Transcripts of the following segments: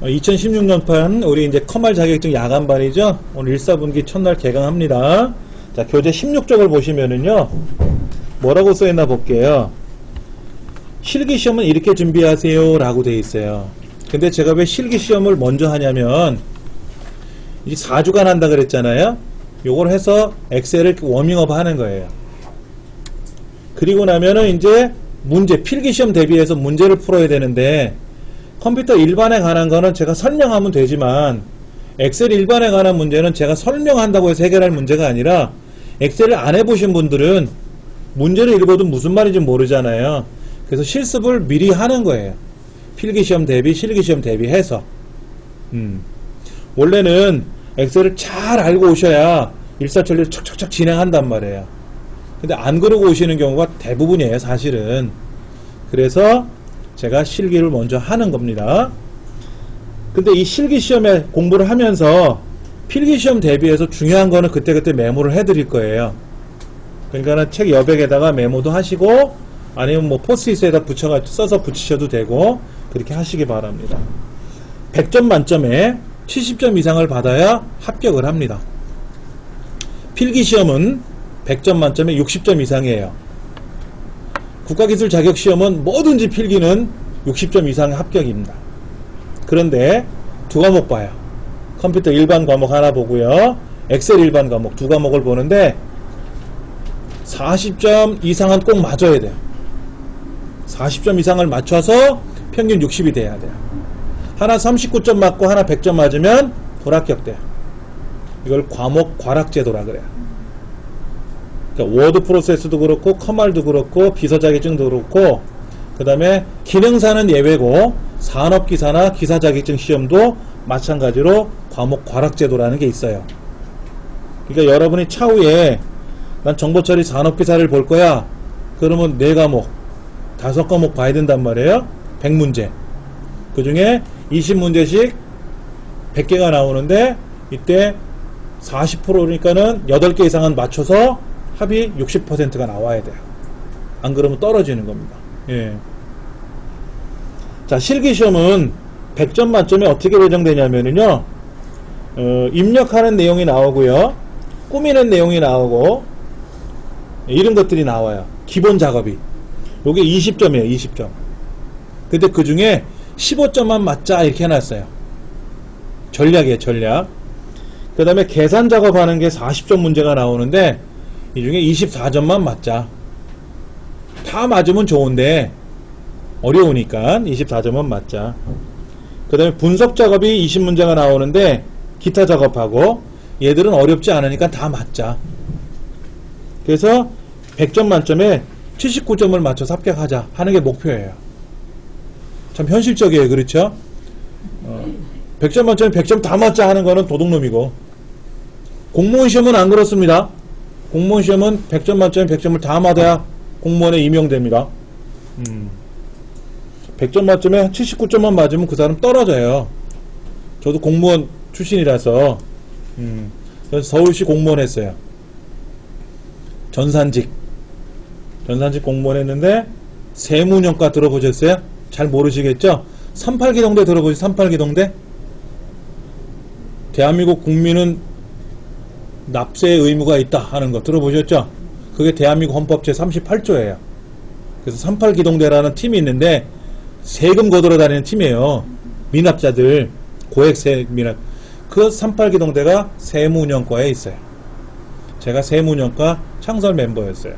2016년판 우리 이제 커말 자격증 야간반이죠. 오늘 1사분기 첫날 개강합니다. 자, 교재 16쪽을 보시면은요, 뭐라고 써있나 볼게요. 실기시험은 이렇게 준비하세요 라고 돼 있어요. 근데 제가 왜 실기시험을 먼저 하냐면, 이제 4주간 한다 그랬잖아요. 요걸 해서 엑셀을 워밍업 하는 거예요. 그리고 나면은 이제 문제, 필기시험 대비해서 문제를 풀어야 되는데, 컴퓨터 일반에 관한 거는 제가 설명하면 되지만 엑셀 일반에 관한 문제는 제가 설명한다고 해서 해결할 문제가 아니라, 엑셀을 안 해보신 분들은 문제를 읽어도 무슨 말인지 모르잖아요. 그래서 실습을 미리 하는 거예요. 필기시험 대비, 실기시험 대비해서. 원래는 엑셀을 잘 알고 오셔야 일사천리를 척척척 진행한단 말이에요. 근데 안 그러고 오시는 경우가 대부분이에요, 사실은. 그래서 제가 실기를 먼저 하는 겁니다. 근데 이 실기시험에 공부를 하면서 필기시험 대비해서 중요한 거는 그때그때 메모를 해드릴 거예요. 그러니까는 책 여백에다가 메모도 하시고, 아니면 뭐 포스트잇에다 써서 붙이셔도 되고, 그렇게 하시기 바랍니다. 100점 만점에 70점 이상을 받아야 합격을 합니다. 필기시험은 100점 만점에 60점 이상이에요. 국가기술 자격시험은 뭐든지 필기는 60점 이상의 합격입니다. 그런데 두 과목 봐요. 컴퓨터 일반 과목 하나 보고요, 엑셀 일반 과목 두 과목을 보는데 40점 이상은 꼭 맞아야 돼요. 40점 이상을 맞춰서 평균 60이 돼야 돼요. 하나 39점 맞고 하나 100점 맞으면 불합격돼요. 이걸 과목 과락제도라 그래요. 그러니까 워드 프로세스도 그렇고 커말도 그렇고 비서자격증도 그렇고, 그 다음에 기능사는 예외고 산업기사나 기사자격증 시험도 마찬가지로 과목 과락제도라는 게 있어요. 그러니까 여러분이 차후에 난 정보처리 산업기사를 볼 거야 그러면 4과목 5과목 봐야 된단 말이에요. 100문제 그 중에 20문제씩 100개가 나오는데, 이때 40%니까는 8개 이상은 맞춰서 합이 60%가 나와야 돼요. 안 그러면 떨어지는 겁니다. 예. 자, 실기시험은 100점 만점에 어떻게 배정되냐면요, 입력하는 내용이 나오고요, 꾸미는 내용이 나오고, 이런 것들이 나와요. 기본 작업이. 요게 20점이에요, 20점. 근데 그 중에 15점만 맞자 이렇게 해놨어요. 전략이에요, 전략. 그 다음에 계산 작업하는 게 40점 문제가 나오는데, 이 중에 24점만 맞자. 다 맞으면 좋은데 어려우니까 24점만 맞자. 그 다음에 분석 작업이 20문제가 나오는데 기타 작업하고, 얘들은 어렵지 않으니까 다 맞자. 그래서 100점 만점에 79점을 맞춰서 합격하자 하는 게 목표예요. 참 현실적이에요. 그렇죠? 100점 만점에 100점 다 맞자 하는 거는 도둑놈이고, 공무원 시험은 안 그렇습니다. 공무원 시험은 100점 만점에 100점을 다 맞아야 공무원에 임용됩니다. 100점 만점에 79점만 맞으면 그 사람 떨어져요. 저도 공무원 출신이라서 그래서 서울시 공무원 했어요. 전산직 공무원 했는데, 세무연과 들어보셨어요? 잘 모르시겠죠? 38기동대 들어보셨어요? 38기동대? 대한민국 국민은 납세의 의무가 있다 하는 거 들어보셨죠? 그게 대한민국 헌법 제38조예요. 그래서 38기동대라는 팀이 있는데 세금 거들어 다니는 팀이에요. 미납자들, 고액세 미납. 그 38기동대가 세무운영과에 있어요. 제가 세무운영과 창설 멤버였어요.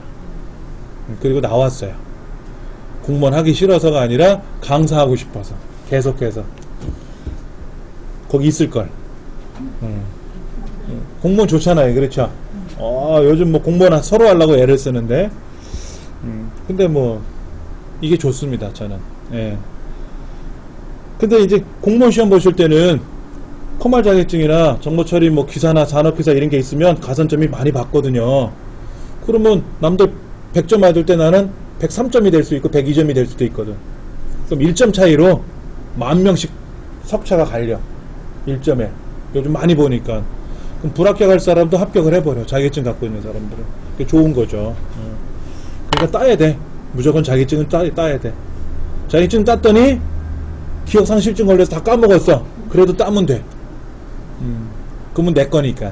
그리고 나왔어요. 공무원 하기 싫어서가 아니라 강사하고 싶어서 계속해서. 거기 있을걸. 공무원 좋잖아요. 그렇죠? 요즘 뭐 공무원 서로 하려고 애를 쓰는데, 근데 뭐 이게 좋습니다, 저는. 예. 근데 이제 공무원 시험 보실 때는 커말 자격증이나 정보처리 뭐 기사나 산업기사 이런 게 있으면 가산점이 많이 받거든요. 그러면 남들 100점 맞을 때 나는 103점이 될 수 있고 102점이 될 수도 있거든. 그럼 1점 차이로 10,000명씩 석차가 갈려. 1점에. 요즘 많이 보니까. 그럼 불합격할 사람도 합격을 해버려. 자격증 갖고 있는 사람들은. 그게 좋은 거죠. 그러니까 따야 돼. 무조건 자격증은 따야 돼. 자격증 땄더니 기억상실증 걸려서 다 까먹었어. 그래도 따면 돼. 그러면 내 거니까.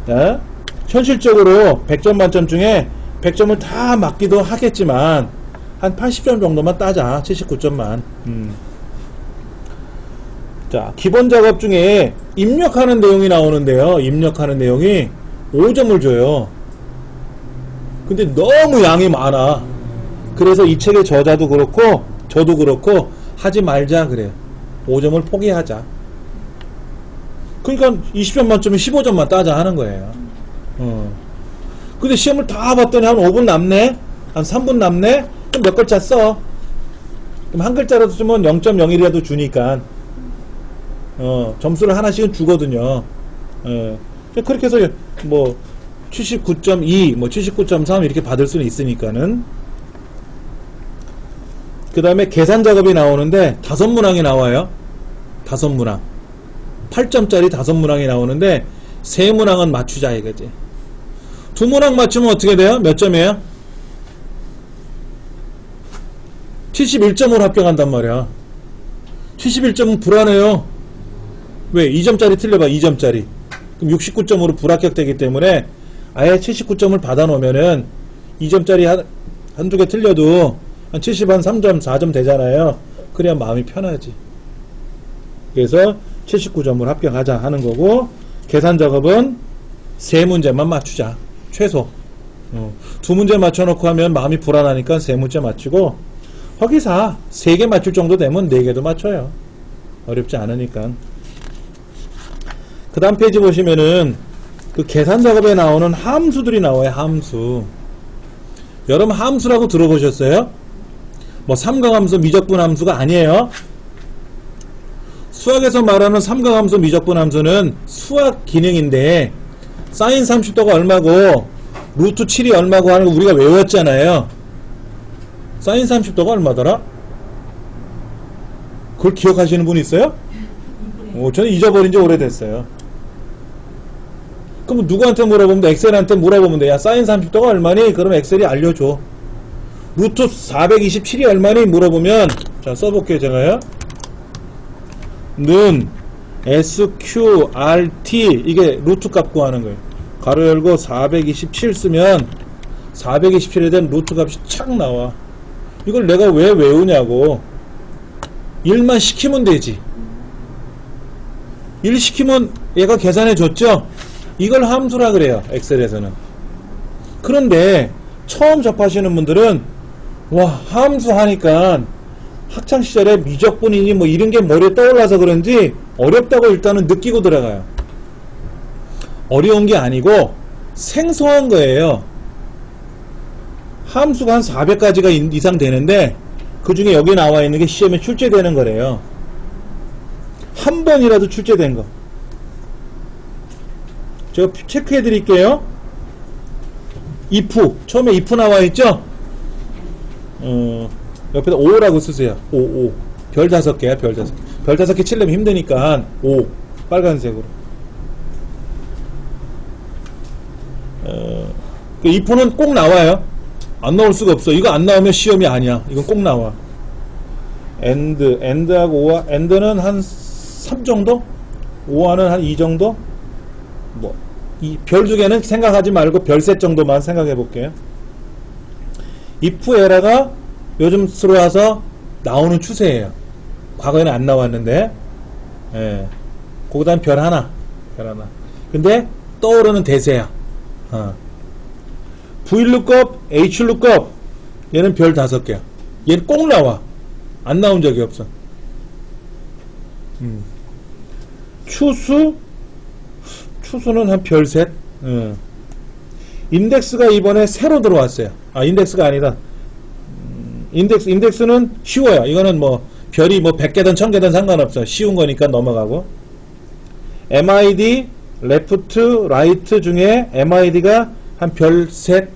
자, 현실적으로 100점 만점 중에 100점을 다 맞기도 하겠지만 한 80점 정도만 따자. 79점만. 자, 기본 작업 중에 입력하는 내용이 나오는데요. 입력하는 내용이 5점을 줘요. 근데 너무 양이 많아. 그래서 이 책의 저자도 그렇고 저도 그렇고 하지 말자 그래요. 5점을 포기하자. 그러니까 20점 만점에 15점만 따자 하는 거예요. 근데 시험을 다 봤더니 한 5분 남네? 한 3분 남네? 그럼 몇 글자 써? 그럼 한 글자라도 쓰면 0.01이라도 주니까 점수를 하나씩은 주거든요. 그렇게 해서 뭐 79.2, 뭐 79.3 이렇게 받을 수는 있으니까는. 그 다음에 계산 작업이 나오는데 5문항이 나와요. 5문항. 8점짜리 5문항이 나오는데 3문항은 맞추자 이거지. 2문항 맞추면 어떻게 돼요? 몇 점이에요? 71점으로 합격한단 말이야. 71점은 불안해요. 왜? 2점짜리 틀려봐. 2점짜리. 그럼 69점으로 불합격되기 때문에 아예 79점을 받아놓으면은 2점짜리 한두 개 틀려도 한 70, 한 3점, 4점 되잖아요. 그래야 마음이 편하지. 그래서 79점을 합격하자 하는 거고, 계산 작업은 3문제만 맞추자. 최소. 2문제 맞춰놓고 하면 마음이 불안하니까 3문제 맞추고, 허기사 3개 맞출 정도 되면 4개도 맞춰요. 어렵지 않으니까. 그 다음 페이지 보시면은 그 계산 작업에 나오는 함수들이 나와요. 함수. 여러분 함수라고 들어보셨어요? 뭐 삼각함수, 미적분함수가 아니에요. 수학에서 말하는 삼각함수, 미적분함수는 수학 기능인데 사인 30도가 얼마고 루트 7이 얼마고 하는 거 우리가 외웠잖아요. 사인 30도가 얼마더라? 그걸 기억하시는 분 있어요? 저는 잊어버린 지 오래됐어요. 그럼 누구한테 물어보면 돼? 엑셀한테 물어보면 돼. 야, 사인 30도가 얼마니? 그럼 엑셀이 알려줘. 루트 427이 얼마니? 물어보면, 자, 써볼게요, 제가요. 는, SQRT, 이게 루트 값 구하는 거예요. 가로 열고 427 쓰면, 427에 대한 루트 값이 착 나와. 이걸 내가 왜 외우냐고. 일만 시키면 되지. 일 시키면 얘가 계산해 줬죠? 이걸 함수라 그래요. 엑셀에서는. 그런데 처음 접하시는 분들은 와, 함수 하니까 학창시절에 미적분이니 뭐 이런 게 머리에 떠올라서 그런지 어렵다고 일단은 느끼고 들어가요. 어려운 게 아니고 생소한 거예요. 함수가 한 400가지가 이상 되는데 그 중에 여기 나와 있는 게 시험에 출제되는 거래요. 한 번이라도 출제된 거. 제가 체크해 드릴게요. if. 처음에 if 나와 있죠? 옆에다 5라고 쓰세요. 5. 별 5개야, 별 5개. 별 5개 칠려면 힘드니까 5. 빨간색으로. if는 꼭 나와요. 안 나올 수가 없어. 이거 안 나오면 시험이 아니야. 이건 꼭 나와. and하고 5와, and는 한 3 정도? 5와는 한 2 정도? 뭐, 이 별 2개는 생각하지 말고 별셋 정도만 생각해 볼게요. if 에라가 요즘 들어와서 나오는 추세예요. 과거에는 안 나왔는데, 예. 그 다음 별 하나. 근데 떠오르는 대세야. VLOOKUP, HLOOKUP, 얘는 별 5개야. 얘는 꼭 나와. 안 나온 적이 없어. 추수는 한 별 셋. 인덱스가 이번에 새로 들어왔어요. 인덱스가 아니다. 인덱스는 쉬워요. 이거는 뭐 별이 뭐 100개든 1000개든 상관없어. 쉬운 거니까 넘어가고. MID, 레프트, 라이트 중에 MID가 한 별 셋.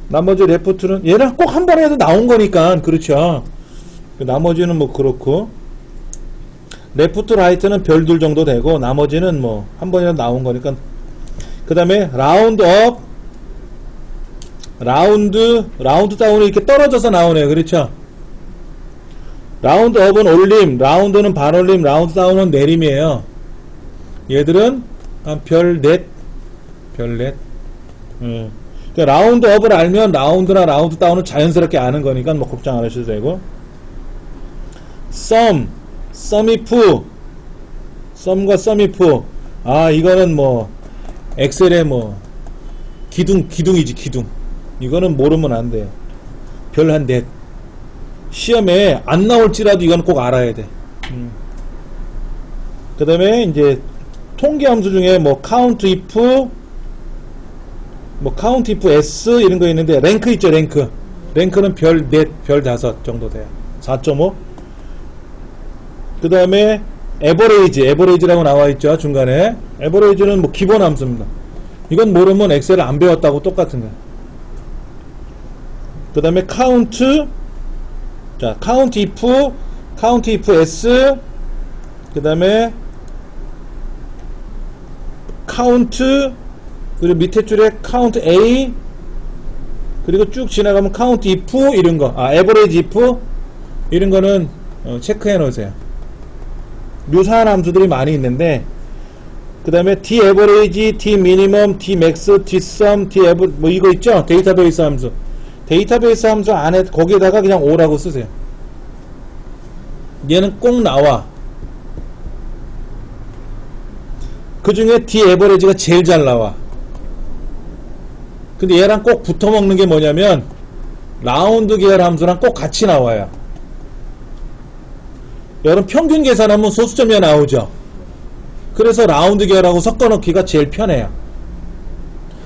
나머지 레프트는 얘는 꼭 한 번에 해도 나온 거니까 그렇죠. 나머지는 뭐 그렇고. 레프트 라이트는 별 2 정도 되고 나머지는 뭐 한 번이라도 나온 거니까. 그 다음에 라운드 업, 라운드 다운이 이렇게 떨어져서 나오네요. 그렇죠? 라운드 업은 올림, 라운드는 반올림, 라운드 다운은 내림이에요. 얘들은 한 별 넷. 그러니까 라운드 업을 알면 라운드나 라운드 다운은 자연스럽게 아는 거니까 뭐 걱정 안 하셔도 되고. 썸이프, 썸과 썸이프. 아, 이거는 뭐 엑셀의 뭐 기둥이지, 기둥. 이거는 모르면 안 돼요. 별 한 넷. 시험에 안 나올지라도 이건 꼭 알아야 돼. 그 다음에 이제 통계 함수 중에 뭐 count if, 뭐 count if s 이런 거 있는데 랭크 있죠, 랭크. 랭크는 별 넷, 별 다섯 정도 돼요. 4.5. 그 다음에 에버레이지라고 나와 있죠, 중간에. 에버레이지는 뭐 기본 함수입니다. 이건 모르면 엑셀을 안 배웠다고 똑같은 거예요. 그 다음에 count, 자, count if s, 그 다음에 count, 그리고 밑에 줄에 count a, 그리고 쭉 지나가면 count if 이런 거, average if 이런 거는 체크해 놓으세요. 유사한 함수들이 많이 있는데, 그 다음에 d average, d minimum, d max, d sum, d average 뭐 이거 있죠? 데이터베이스 함수. 데이터베이스 함수 안에 거기에다가 그냥 O라고 쓰세요. 얘는 꼭 나와. 그 중에 D 에버리지가 제일 잘 나와. 근데 얘랑 꼭 붙어 먹는 게 뭐냐면 라운드 계열 함수랑 꼭 같이 나와요. 여러분 평균 계산하면 소수점이 나오죠. 그래서 라운드 계열하고 섞어 넣기가 제일 편해요.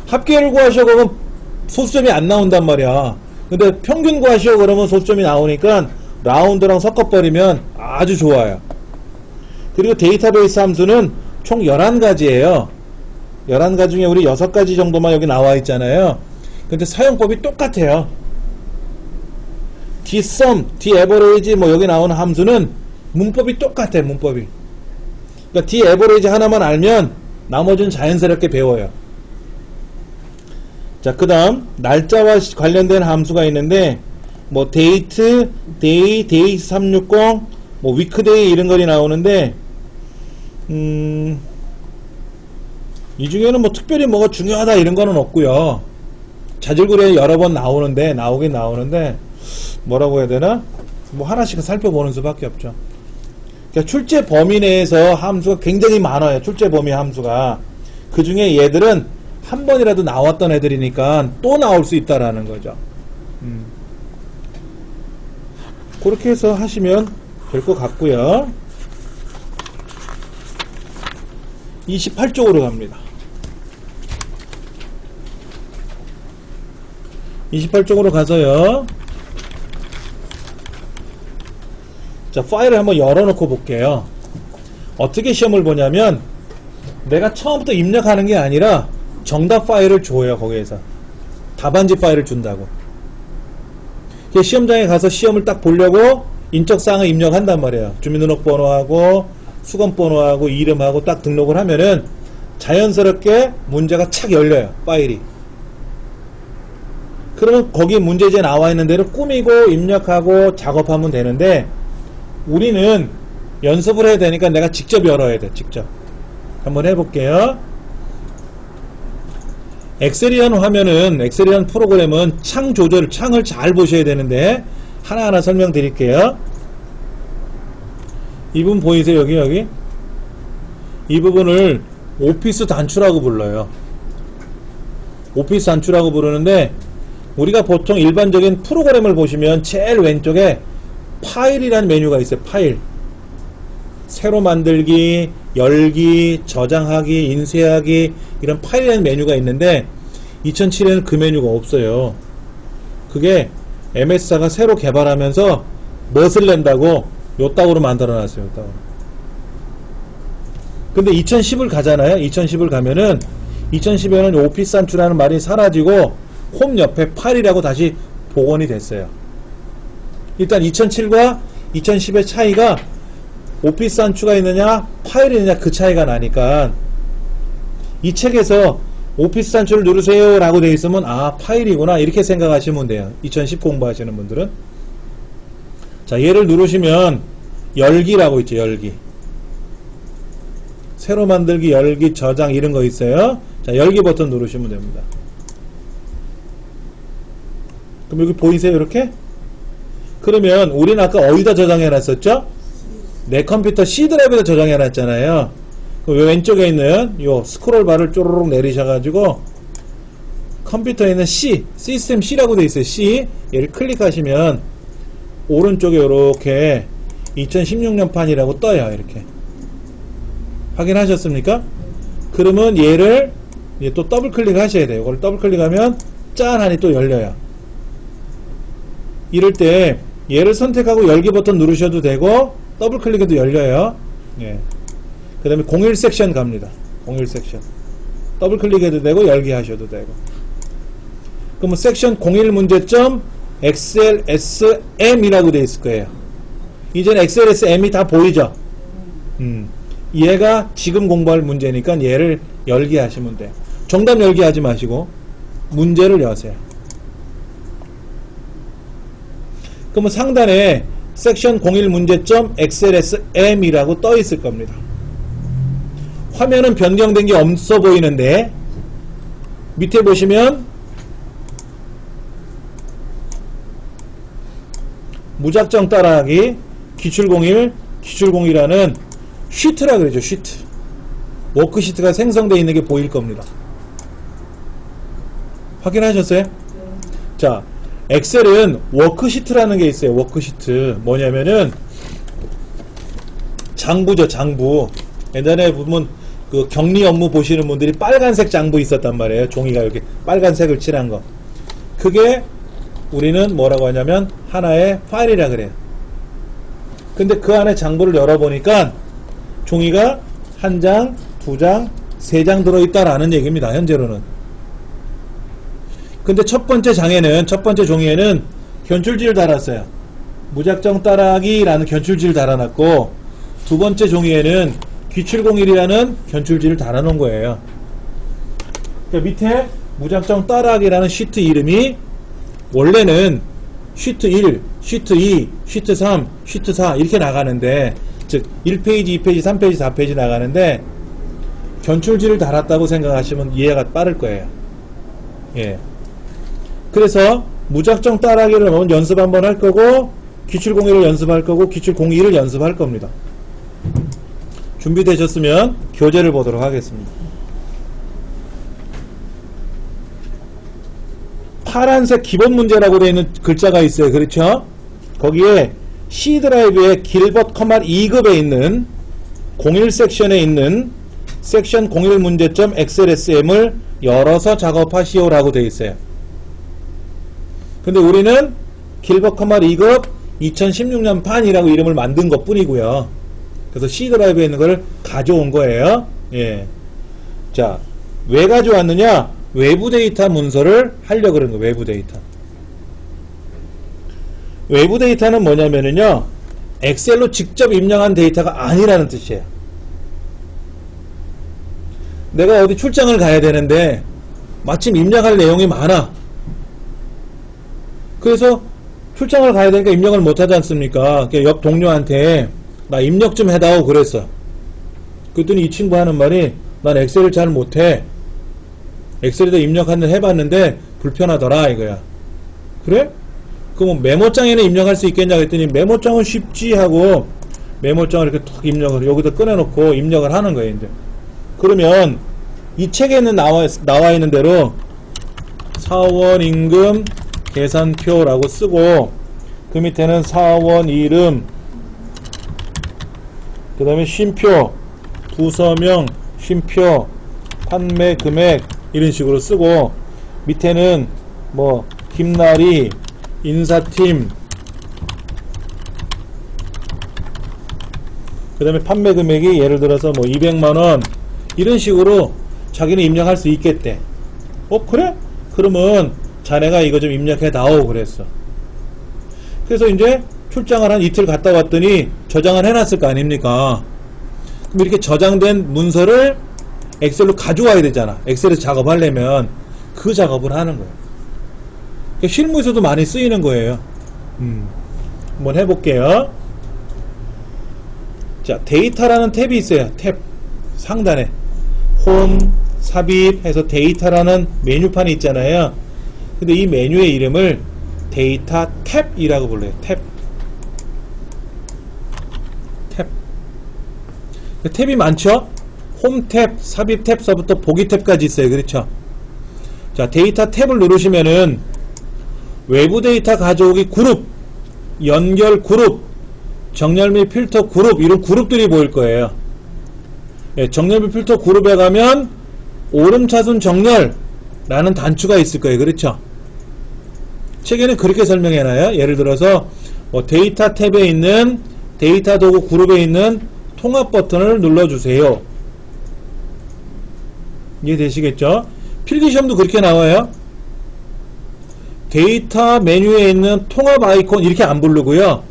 합계를 구하시오 그러면 소수점이 안 나온단 말이야. 근데 평균 구하시오 그러면 소수점이 나오니까 라운드랑 섞어버리면 아주 좋아요. 그리고 데이터베이스 함수는 총 11가지예요. 11가지 중에 우리 6가지 정도만 여기 나와 있잖아요. 근데 사용법이 똑같아요. dsum, daverage 뭐 여기 나오는 함수는 문법이 똑같아요. 문법이. 그러니까 daverage 하나만 알면 나머지는 자연스럽게 배워요. 자, 그 다음 날짜와 관련된 함수가 있는데 뭐 date, day, day 360, 뭐 weekday 이런 것이 나오는데 이 중에는 뭐 특별히 뭐가 중요하다 이런 거는 없고요. 자질구레 여러 번 나오긴 나오는데 뭐라고 해야 되나? 뭐 하나씩 살펴보는 수밖에 없죠. 그러니까 출제 범위 내에서 함수가 굉장히 많아요. 출제 범위 함수가. 그 중에 얘들은 한 번이라도 나왔던 애들이니까 또 나올 수 있다라는 거죠. 그렇게 해서 하시면 될 것 같고요. 28쪽으로 갑니다. 28쪽으로 가서요. 자, 파일을 한번 열어놓고 볼게요. 어떻게 시험을 보냐면 내가 처음부터 입력하는 게 아니라 정답 파일을 줘요. 거기에서 답안지 파일을 준다고. 시험장에 가서 시험을 딱 보려고 인적사항을 입력한단 말이에요. 주민등록번호하고 수건번호하고 이름하고 딱 등록을 하면은 자연스럽게 문제가 착 열려요. 파일이. 그러면 거기 문제지에 나와 있는 대로 꾸미고 입력하고 작업하면 되는데 우리는 연습을 해야 되니까 내가 직접 열어야 돼. 직접. 한번 해볼게요. 엑셀이란 화면은, 엑셀이란 프로그램은 창을 잘 보셔야 되는데 하나하나 설명드릴게요. 이 부분 보이세요? 여기 이 부분을 오피스 단추라고 불러요. 오피스 단추라고 부르는데 우리가 보통 일반적인 프로그램을 보시면 제일 왼쪽에 파일이라는 메뉴가 있어요. 파일. 새로 만들기, 열기, 저장하기, 인쇄하기 이런 파일이라는 메뉴가 있는데 2007에는 그 메뉴가 없어요. 그게 MS사가 새로 개발하면서 멋을 낸다고 요따구로 만들어놨어요. 요따구로. 근데 2010을 가잖아요. 2010을 가면은 2010에는 오피스 단추라는 말이 사라지고 홈 옆에 파일이라고 다시 복원이 됐어요. 일단 2007과 2010의 차이가 오피스 단추가 있느냐 파일이 있느냐 그 차이가 나니까 이 책에서 오피스 단추를 누르세요 라고 되어 있으면 아 파일이구나 이렇게 생각하시면 돼요. 2010 공부하시는 분들은. 자, 얘를 누르시면 열기라고 있죠. 열기. 새로 만들기, 열기, 저장 이런 거 있어요. 자, 열기 버튼 누르시면 됩니다. 그럼 여기 보이세요? 이렇게? 그러면 우리는 아까 어디다 저장해 놨었죠? 내 컴퓨터 C 드라이브에다 저장해 놨잖아요. 그럼 왼쪽에 있는 요 스크롤 바를 쪼르륵 내리셔가지고 컴퓨터에 있는 C, 시스템 C라고 되어 있어요. C. 얘를 클릭하시면 오른쪽에 이렇게 2016년 판이라고 떠요. 이렇게. 확인하셨습니까? 그러면 얘를 또 더블 클릭하셔야 돼요. 이걸 더블 클릭하면 짠 하니 또 열려요. 이럴 때 얘를 선택하고 열기 버튼 누르셔도 되고 더블 클릭해도 열려요. 예. 그 다음에 01 섹션 갑니다. 01 섹션. 더블 클릭해도 되고 열기 하셔도 되고. 그러면 섹션 01 문제점 XLSM이라고 되어 있을 거예요. 이제는 XLSM이 다 보이죠? 얘가 지금 공부할 문제니까 얘를 열기 하시면 돼요. 정답 열기 하지 마시고 문제를 여세요. 그러면 상단에 섹션 01 문제점 XLSM이라고 떠 있을 겁니다. 화면은 변경된 게 없어 보이는데 밑에 보시면 무작정 따라하기 기출01 기출01이라는 쉬트라 그러죠. 쉬트. 워크시트가 생성되어 있는 게 보일 겁니다. 확인하셨어요? 자, 엑셀은 워크시트라는 게 있어요. 워크시트. 뭐냐면은 장부죠. 장부. 옛날에 보면 그 격리 업무 보시는 분들이 빨간색 장부 있었단 말이에요. 종이가 이렇게 빨간색을 칠한 거. 그게 우리는 뭐라고 하냐면 하나의 파일이라 그래요. 근데 그 안에 장부를 열어보니까 종이가 한 장, 두 장, 세 장 들어있다라는 얘기입니다. 현재로는. 근데 첫 번째 장에는, 첫 번째 종이에는 견출지를 달았어요. 무작정 따라하기라는 견출지를 달아놨고, 두 번째 종이에는 기출01이라는 견출지를 달아놓은 거예요. 그러니까 밑에 무작정 따라하기라는 시트 이름이 원래는 시트 1, 시트 2, 시트 3, 시트 4 이렇게 나가는데, 즉 1페이지, 2페이지, 3페이지, 4페이지 나가는데 견출지를 달았다고 생각하시면 이해가 빠를 거예요. 예. 그래서 무작정 따라하기를 연습 한번 할 거고 기출01을 연습할 거고 기출02를 연습할 겁니다. 준비되셨으면 교재를 보도록 하겠습니다. 파란색 기본 문제라고 되어 있는 글자가 있어요. 그렇죠? 거기에 C 드라이브의 길벗 커말 2급에 있는 01 섹션에 있는 섹션 01 문제점 XLSM을 열어서 작업하시오라고 되어 있어요. 근데 우리는 길벗 커말 2급 2016년 판이라고 이름을 만든 것 뿐이고요. 그래서 C 드라이브에 있는 걸 가져온 거예요. 예. 자, 왜 가져왔느냐? 외부 데이터 문서를 하려고 그런 거예요. 외부 데이터. 외부 데이터는 뭐냐면은요, 엑셀로 직접 입력한 데이터가 아니라는 뜻이에요. 내가 어디 출장을 가야 되는데 마침 입력할 내용이 많아. 그래서 출장을 가야 되니까 입력을 못 하지 않습니까? 옆 동료한테 나 입력 좀 해다오 그랬어. 그랬더니 이 친구 하는 말이 난 엑셀을 잘 못해. 엑셀에다 입력하는 해봤는데 불편하더라 이거야. 그래? 그럼 메모장에는 입력할 수 있겠냐 그랬더니 메모장은 쉽지 하고 메모장을 이렇게 탁 입력을 여기다 꺼내놓고 입력을 하는 거예요. 이제 그러면 이 책에는 나와 있는 대로 사원 임금 계산표라고 쓰고 그 밑에는 사원 이름 그 다음에 쉼표 부서명 쉼표 판매 금액 이런 식으로 쓰고 밑에는 뭐 김나리 인사팀 그 다음에 판매 금액이 예를 들어서 뭐 200만원 이런 식으로 자기는 입력할 수 있겠대. 그래? 그러면 자네가 이거 좀 입력해 다오 그랬어. 그래서 이제 출장을 한 이틀 갔다 왔더니 저장을 해놨을 거 아닙니까? 그럼 이렇게 저장된 문서를 엑셀로 가져와야 되잖아. 엑셀에서 작업하려면 그 작업을 하는 거예요. 실무에서도 많이 쓰이는 거예요. 한번 해볼게요. 자, 데이터라는 탭이 있어요. 탭 상단에 홈, 삽입 해서 데이터라는 메뉴판이 있잖아요. 근데 이 메뉴의 이름을 데이터 탭이라고 불러요. 탭. 탭이 많죠? 홈 탭, 삽입 탭서부터 보기 탭까지 있어요. 그렇죠? 자, 데이터 탭을 누르시면은 외부 데이터 가져오기 그룹, 연결 그룹, 정렬 및 필터 그룹, 이런 그룹들이 보일 거예요. 예, 정렬 및 필터 그룹에 가면 오름차순 정렬라는 단추가 있을 거예요. 그렇죠? 책에는 그렇게 설명해놔요. 예를 들어서 뭐 데이터 탭에 있는 데이터 도구 그룹에 있는 통합 버튼을 눌러주세요. 이해되시겠죠? 필기시험도 그렇게 나와요. 데이터 메뉴에 있는 통합 아이콘 이렇게 안 부르고요.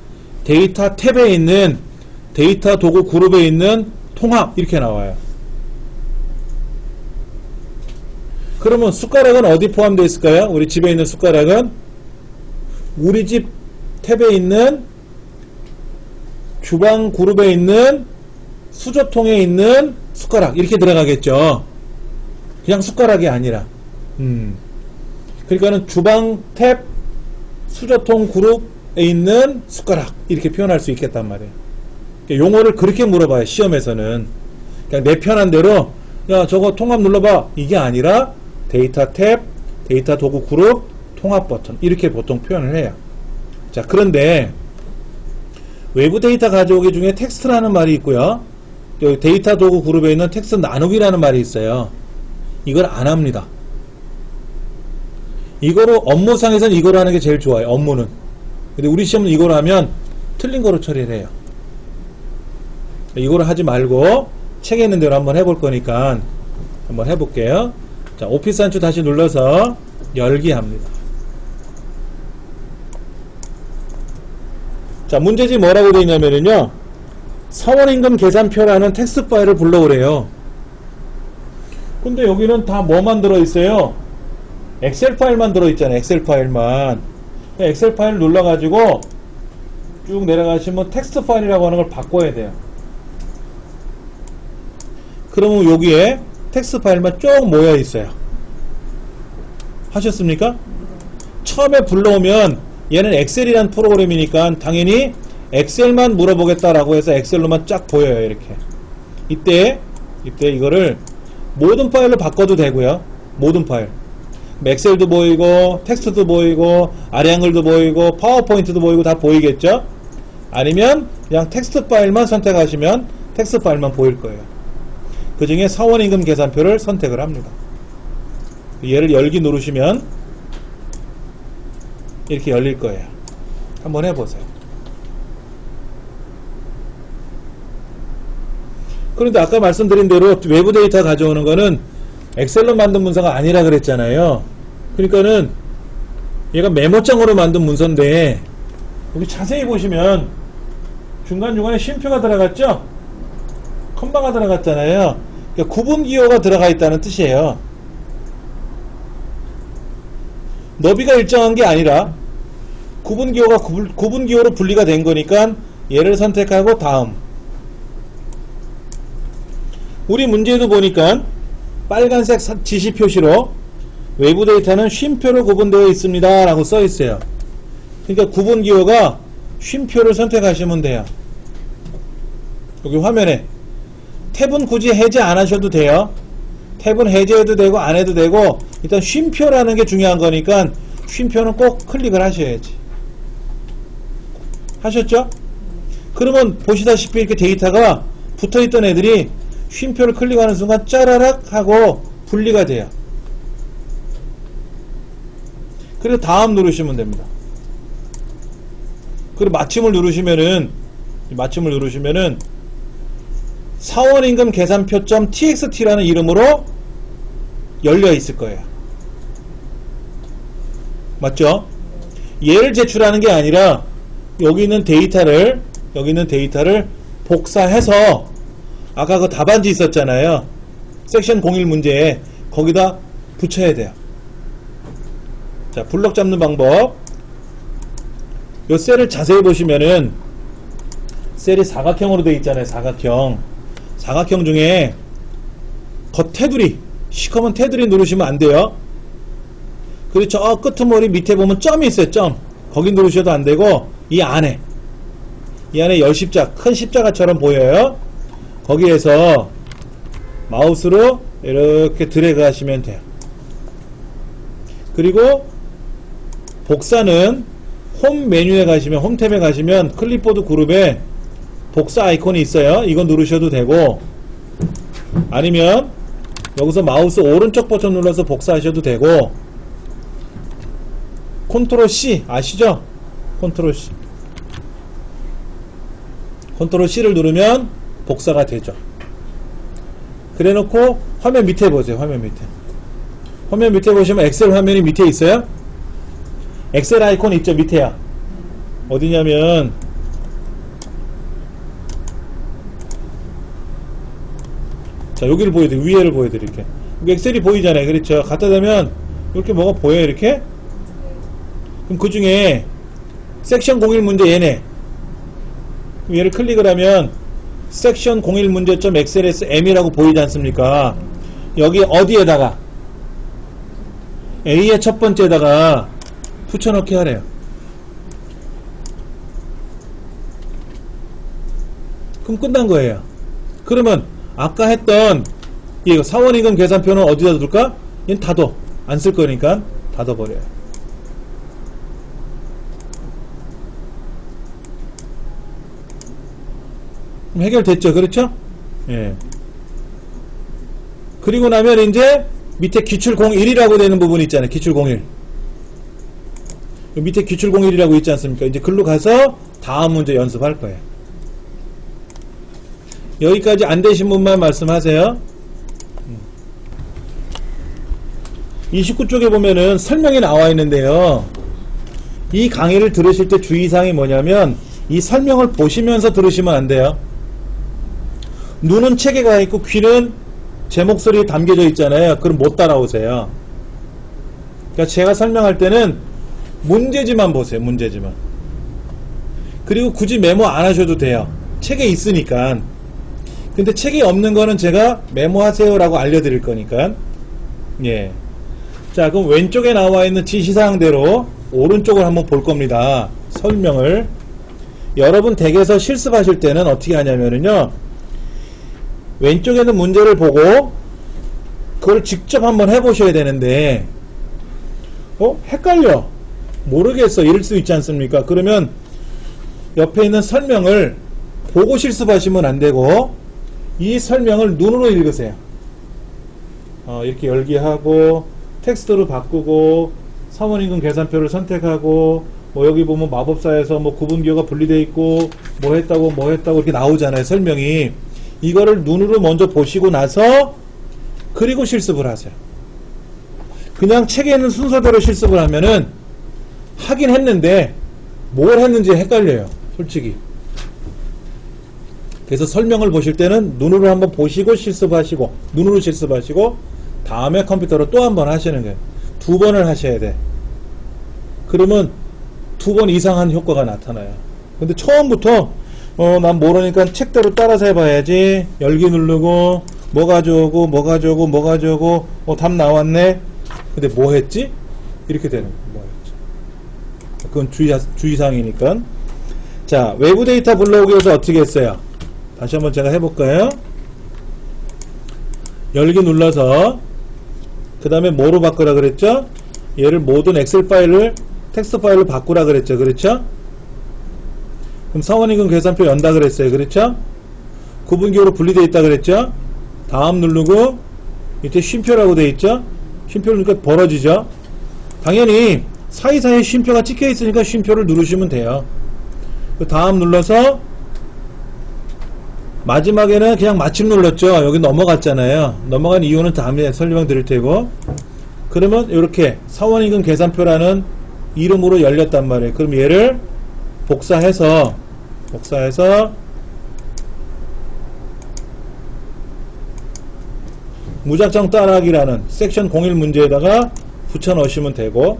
데이터 탭에 있는 데이터 도구 그룹에 있는 통합 이렇게 나와요. 그러면 숟가락은 어디 포함되어 있을까요? 우리 집에 있는 숟가락은 우리 집 탭에 있는 주방 그룹에 있는 수저통에 있는 숟가락 이렇게 들어가겠죠. 그냥 숟가락이 아니라 그러니까는 주방 탭 수저통 그룹에 있는 숟가락 이렇게 표현할 수 있겠단 말이에요. 그러니까 용어를 그렇게 물어봐요. 시험에서는 그냥 내 편한 대로 야 저거 통합 눌러봐 이게 아니라 데이터 탭 데이터 도구 그룹 통합 버튼 이렇게 보통 표현을 해요. 자, 그런데 외부 데이터 가져오기 중에 텍스트라는 말이 있고요. 여기 데이터 도구 그룹에 있는 텍스트 나누기라는 말이 있어요. 이걸 안 합니다. 이거로 업무상에서는 이거로 하는 게 제일 좋아요. 업무는. 근데 우리 시험은 이거로 하면 틀린 거로 처리를 해요. 이거로 하지 말고 책에 있는 대로 한번 해볼 거니까 한번 해볼게요. 자, 오피스 단추 다시 눌러서 열기 합니다. 자, 문제지 뭐라고 되어 있냐면요. 사원임금 계산표라는 텍스트 파일을 불러오래요. 근데 여기는 다 뭐만 들어있어요? 엑셀 파일만 들어있잖아요. 엑셀 파일만. 엑셀 파일 눌러가지고 쭉 내려가시면 텍스트 파일이라고 하는 걸 바꿔야 돼요. 그러면 여기에 텍스트 파일만 쭉 모여 있어요. 하셨습니까? 처음에 불러오면 얘는 엑셀이란 프로그램이니까 당연히 엑셀만 물어보겠다라고 해서 엑셀로만 쫙 보여요. 이렇게. 이때 이거를 모든 파일로 바꿔도 되고요. 모든 파일. 엑셀도 보이고 텍스트도 보이고 아래 한글도 보이고 파워포인트도 보이고 다 보이겠죠? 아니면 그냥 텍스트 파일만 선택하시면 텍스트 파일만 보일 거예요. 그 중에 사원임금 계산표를 선택을 합니다. 얘를 열기 누르시면 이렇게 열릴 거예요. 한번 해보세요. 그런데 아까 말씀드린 대로 외부 데이터 가져오는 거는 엑셀로 만든 문서가 아니라 그랬잖아요. 그러니까는 얘가 메모장으로 만든 문서인데 여기 자세히 보시면 중간중간에 쉼표가 들어갔죠? 컴마가 들어갔잖아요. 그러니까 구분기호가 들어가 있다는 뜻이에요. 너비가 일정한 게 아니라 구분기호가 구분기호로 분리가 된 거니까 얘를 선택하고 다음. 우리 문제도 보니까 빨간색 지시 표시로 외부 데이터는 쉼표로 구분되어 있습니다 라고 써 있어요. 그러니까 구분기호가 쉼표를 선택하시면 돼요. 여기 화면에 탭은 굳이 해제 안 하셔도 돼요. 탭은 해제해도 되고 안 해도 되고 일단 쉼표라는 게 중요한 거니까 쉼표는 꼭 클릭을 하셔야지. 하셨죠? 그러면 보시다시피 이렇게 데이터가 붙어있던 애들이 쉼표를 클릭하는 순간 짜라락 하고 분리가 돼요. 그리고 다음 누르시면 됩니다. 그리고 마침을 누르시면은 사원임금 계산표.txt라는 이름으로 열려 있을 거예요. 맞죠? 얘를 제출하는 게 아니라 여기 있는 데이터를 복사해서 아까 그 답안지 있었잖아요. 섹션 01 문제에 거기다 붙여야 돼요. 자, 블럭 잡는 방법. 요 셀을 자세히 보시면은 셀이 사각형으로 되어 있잖아요. 사각형 중에 테두리, 시커먼 테두리 누르시면 안 돼요. 그리고 저 끄트머리 밑에 보면 점이 있어요. 점. 거기 누르셔도 안 되고 이 안에 큰 십자가처럼 보여요. 거기에서 마우스로 이렇게 드래그 하시면 돼요. 그리고 복사는 홈 메뉴에 가시면, 홈 탭에 가시면 클립보드 그룹에 복사 아이콘이 있어요. 이거 누르셔도 되고, 아니면 여기서 마우스 오른쪽 버튼 눌러서 복사하셔도 되고, 컨트롤 C 아시죠? 컨트롤 C를 누르면 복사가 되죠. 그래 놓고 화면 밑에 보세요. 화면 밑에 보시면 엑셀 화면이 밑에 있어요. 엑셀 아이콘 있죠? 밑에야. 어디냐면 자, 여기를 보여드릴게요. 위에를 보여드릴게요. 엑셀이 보이잖아요. 그렇죠? 갖다 대면 이렇게 뭐가 보여요. 이렇게. 그럼 그 중에 섹션 01 문제 얘네. 그럼 얘를 클릭을 하면 섹션 01 문제점 엑셀에서 M이라고 보이지 않습니까? 여기 어디에다가 A의 첫 번째에다가 붙여넣기 하래요. 그럼 끝난 거예요. 그러면 아까 했던 이 사원이금 계산표는 어디다 둘까? 얘는 닫어. 안 쓸 거니까 닫아버려요. 해결됐죠? 그렇죠? 예. 그리고 나면 이제 밑에 기출 01이라고 되는 부분 있잖아요. 기출 01. 밑에 기출 01이라고 있지 않습니까? 이제 글로 가서 다음 문제 연습할 거예요. 여기까지 안 되신 분만 말씀하세요. 29쪽에 보면은 설명이 나와 있는데요. 이 강의를 들으실 때 주의사항이 뭐냐면 이 설명을 보시면서 들으시면 안 돼요. 눈은 책에 가 있고 귀는 제 목소리에 담겨져 있잖아요. 그럼 못 따라오세요. 그러니까 제가 설명할 때는 문제지만 보세요. 문제지만. 그리고 굳이 메모 안 하셔도 돼요. 책에 있으니까. 근데 책에 없는 거는 제가 메모하세요 라고 알려드릴 거니까. 예. 자, 그럼 왼쪽에 나와 있는 지시사항대로 오른쪽을 한번 볼 겁니다. 설명을. 여러분 댁에서 실습하실 때는 어떻게 하냐면요. 왼쪽에는 문제를 보고 그걸 직접 한번 해보셔야 되는데 헷갈려. 모르겠어. 이럴 수 있지 않습니까? 그러면 옆에 있는 설명을 보고 실습하시면 안 되고 이 설명을 눈으로 읽으세요. 이렇게 열기하고 텍스트로 바꾸고 사원임금 계산표를 선택하고 여기 보면 마법사에서 구분기호가 분리되어 있고 뭐 했다고 이렇게 나오잖아요. 설명이. 이거를 눈으로 먼저 보시고 나서 그리고 실습을 하세요. 그냥 책에 있는 순서대로 실습을 하면은 하긴 했는데 뭘 했는지 헷갈려요. 솔직히. 그래서 설명을 보실 때는 눈으로 한번 보시고 실습하시고 눈으로 실습하시고 다음에 컴퓨터로 또 한 번 하시는 거예요. 2번을 하셔야 돼. 그러면 2번 이상한 효과가 나타나요. 근데 처음부터 난 모르니까 책대로 따라서 해봐야지. 열기 누르고 뭐 가져오고 답 나왔네. 근데 뭐 했지? 이렇게 되는 거예요. 그건 주의사항이니까. 자, 외부 데이터 불러오기에서 어떻게 했어요? 다시 한번 제가 해볼까요? 열기 눌러서 그 다음에 뭐로 바꾸라 그랬죠? 얘를 모든 엑셀 파일을 텍스트 파일로 바꾸라 그랬죠. 그렇죠? 그럼 사원임금 계산표 연다 그랬어요. 그렇죠? 구분기호로 분리되어 있다 그랬죠? 다음 누르고 밑에 쉼표라고 되어 있죠? 쉼표를 누르니까 벌어지죠? 당연히 사이사이에 쉼표가 찍혀 있으니까 쉼표를 누르시면 돼요. 그 다음 눌러서 마지막에는 그냥 마침 눌렀죠. 여기 넘어갔잖아요. 넘어간 이유는 다음에 설명 드릴 테고. 그러면 이렇게 사원임금 계산표라는 이름으로 열렸단 말이에요. 그럼 얘를 복사해서 무작정 따라하기라는 섹션 01 문제에다가 붙여 넣으시면 되고,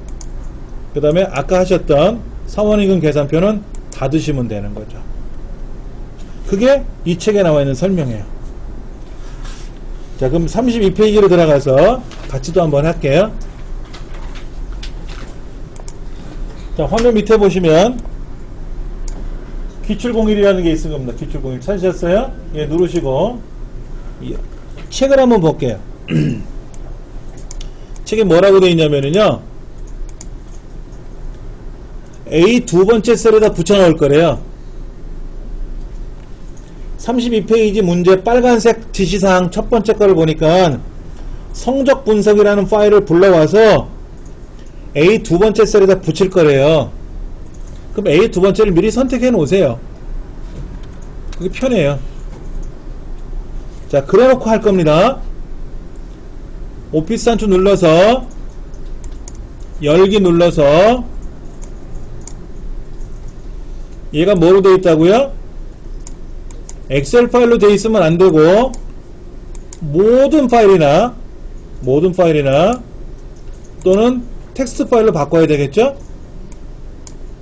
그 다음에 아까 하셨던 사원임금 계산표는 닫으시면 되는 거죠. 그게 이 책에 나와 있는 설명이에요. 자, 그럼 32페이지로 들어가서 같이 또 한번 할게요. 자, 화면 밑에 보시면 기출공일이라는 게 있을 겁니다. 기출공일 찾으셨어요? 예, 누르시고 책을 한번 볼게요. 책에 뭐라고 되어 있냐면요, A 두 번째 셀에다 붙여 넣을 거래요. 32페이지 문제 빨간색 지시사항 첫 번째 거를 보니까 성적 분석이라는 파일을 불러와서 A 두 번째 셀에다 붙일 거래요. 그럼 A 두 번째를 미리 선택해 놓으세요. 그게 편해요. 자, 그래 놓고 할 겁니다. 오피스 단추 눌러서 열기 눌러서 얘가 뭐로 되어 있다고요? 엑셀 파일로 되어 있으면 안 되고 모든 파일이나 또는 텍스트 파일로 바꿔야 되겠죠?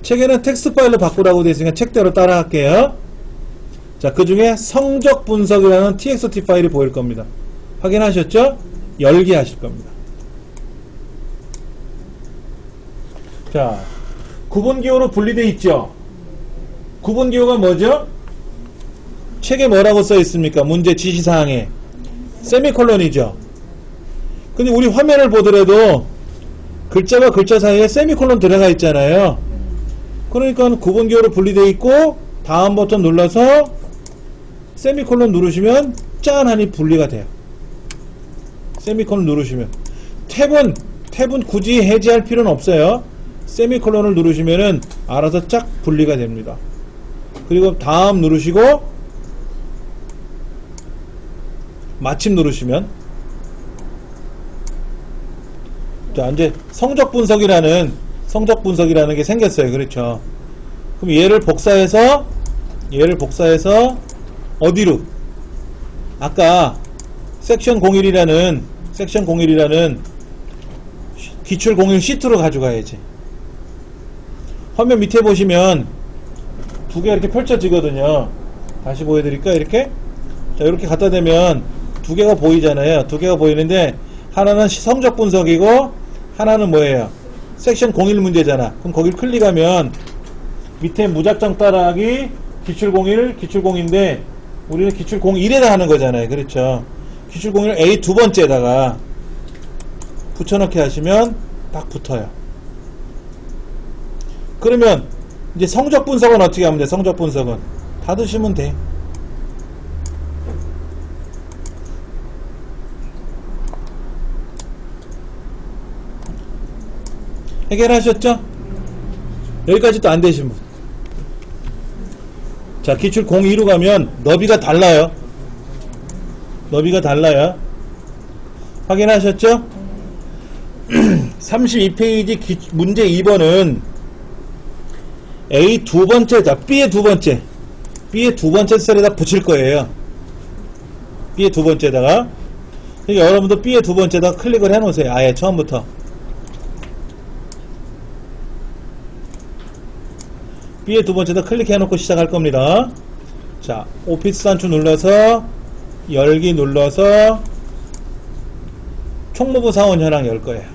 책에는 텍스트 파일로 바꾸라고 되어 있으니까 책대로 따라 할게요. 자, 그 중에 성적 분석이라는 txt 파일이 보일 겁니다. 확인하셨죠? 열기 하실 겁니다. 자, 구분기호로 분리되어 있죠? 구분기호가 뭐죠? 책에 뭐라고 써 있습니까? 문제 지시사항에 세미콜론이죠. 근데 우리 화면을 보더라도 글자와 글자 사이에 세미콜론 들어가 있잖아요. 그러니까 구분기호로 분리되어 있고 다음 버튼 눌러서 세미콜론 누르시면 짠 하니 분리가 돼요. 세미콜론 누르시면 탭은 굳이 해제할 필요는 없어요. 세미콜론을 누르시면은 알아서 쫙 분리가 됩니다. 그리고 다음 누르시고 마침 누르시면, 자, 이제 성적 분석이라는 게 생겼어요. 그렇죠? 그럼 얘를 복사해서 어디로? 아까 섹션 01이라는 기출 01 시트로 가져가야지. 화면 밑에 보시면 두 개 이렇게 펼쳐지거든요. 다시 보여드릴까? 이렇게? 자, 이렇게 갖다 대면 두 개가 보이잖아요. 두 개가 보이는데 하나는 성적 분석이고 하나는 뭐예요? 섹션 01 문제잖아. 그럼 거길 클릭하면 밑에 무작정 따라하기 기출 01인데 우리는 기출 01에다 하는 거잖아요. 그렇죠? 기출 01을 A 두 번째에다가 붙여넣기 하시면 딱 붙어요. 그러면 이제 성적 분석은 어떻게 하면 돼? 성적 분석은 닫으시면 돼. 해결하셨죠? 여기까지 또 안 되신 분. 자, 기출 02로 가면 너비가 달라요. 확인하셨죠? 32페이지 문제 2번은 A 두 번째다. B의 두 번째 셀에다 붙일 거예요. B의 두 번째다가. 그러니까 여러분도 B의 두 번째다가 클릭을 해 놓으세요. 아예 처음부터. B의 두 번째다 클릭해 놓고 시작할 겁니다. 자, 오피스 단추 눌러서 열기 눌러서 총무부 사원 현황 열 거예요.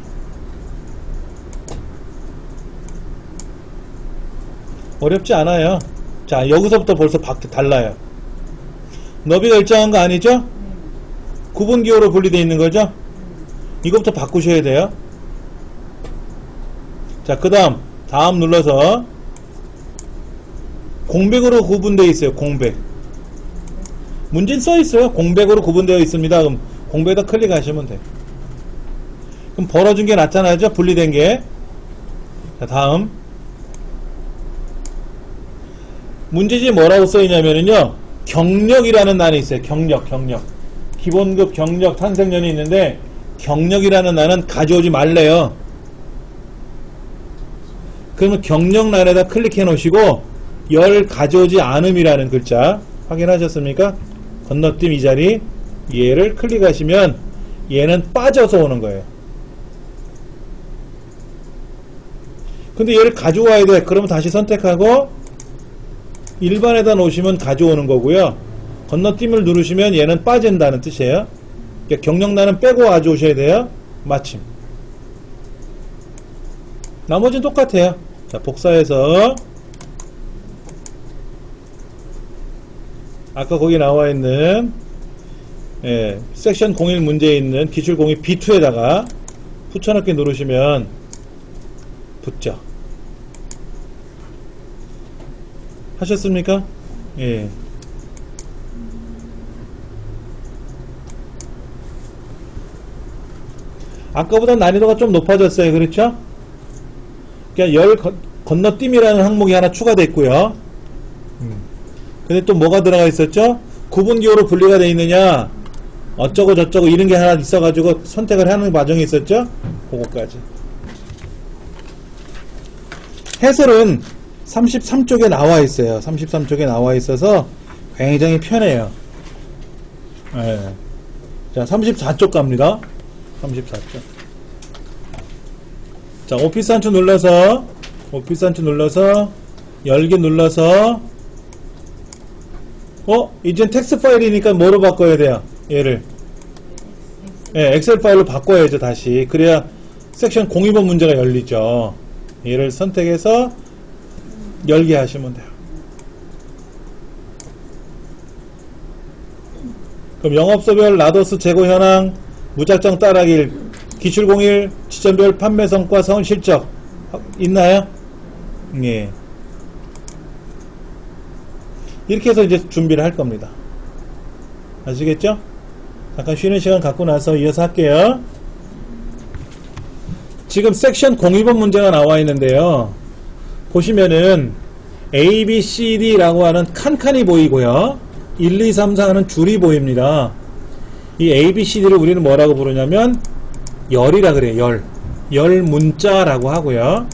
어렵지 않아요. 자, 여기서부터 벌써 달라요. 너비가 일정한 거 아니죠? 구분기호로 분리되어 있는 거죠? 이것부터 바꾸셔야 돼요. 자, 그 다음 눌러서 공백으로 구분되어 있어요. 공백. 문제는 써 있어요. 공백으로 구분되어 있습니다. 그럼 공백에다 클릭하시면 돼요. 그럼 벌어진 게 나타나죠? 분리된 게. 자, 다음. 문제지에 뭐라고 써 있냐면요, 경력이라는 난이 있어요. 경력. 기본급 경력 탄생년이 있는데, 경력이라는 난은 가져오지 말래요. 그러면 경력란에다 클릭해 놓으시고, 열 가져오지 않음이라는 글자 확인하셨습니까? 건너뛰임 이 자리, 얘를 클릭하시면 얘는 빠져서 오는 거예요. 근데 얘를 가져와야 돼. 그러면 다시 선택하고 일반에다 놓으시면 가져오는 거고요. 건너뛰기를 누르시면 얘는 빠진다는 뜻이에요. 그러니까 경력란은 빼고 가져오셔야 돼요. 마침. 나머지는 똑같아요. 자, 복사해서 아까 거기 나와 있는 섹션 01 문제에 있는 기출 02 B2에다가 붙여넣기 누르시면 붙죠. 하셨습니까? 예. 아까보다 난이도가 좀 높아졌어요. 그렇죠? 그러니까 열 건너뛰기라는 항목이 하나 추가됐고요. 근데 또 뭐가 들어가 있었죠? 구분기호로 분리가 되어 있느냐 어쩌고 저쩌고 이런 게 하나 있어가지고 선택을 하는 과정이 있었죠? 그거까지. 해설은 33쪽에 나와 있어요. 33쪽에 나와 있어서 굉장히 편해요. 네. 자, 34쪽 갑니다. 34쪽. 자, 오피스 한추 눌러서 열기 눌러서 이젠 텍스트 파일이니까 뭐로 바꿔야 돼요? 얘를 엑셀 파일로 바꿔야죠. 다시. 그래야 섹션 02번 문제가 열리죠. 얘를 선택해서 열기 하시면 돼요. 그럼 영업소별 라도스 재고 현황 무작정 따라길 기출 01 지점별 판매 성과 서운 실적 있나요? 예. 이렇게 해서 이제 준비를 할 겁니다. 아시겠죠? 잠깐 쉬는 시간 갖고 나서 이어서 할게요. 지금 섹션 02번 문제가 나와 있는데요. 보시면은 A, B, C, D라고 하는 칸칸이 보이고요. 1, 2, 3, 4 하는 줄이 보입니다. 이 A, B, C, D를 우리는 뭐라고 부르냐면 열이라 그래요. 열 문자라고 하고요.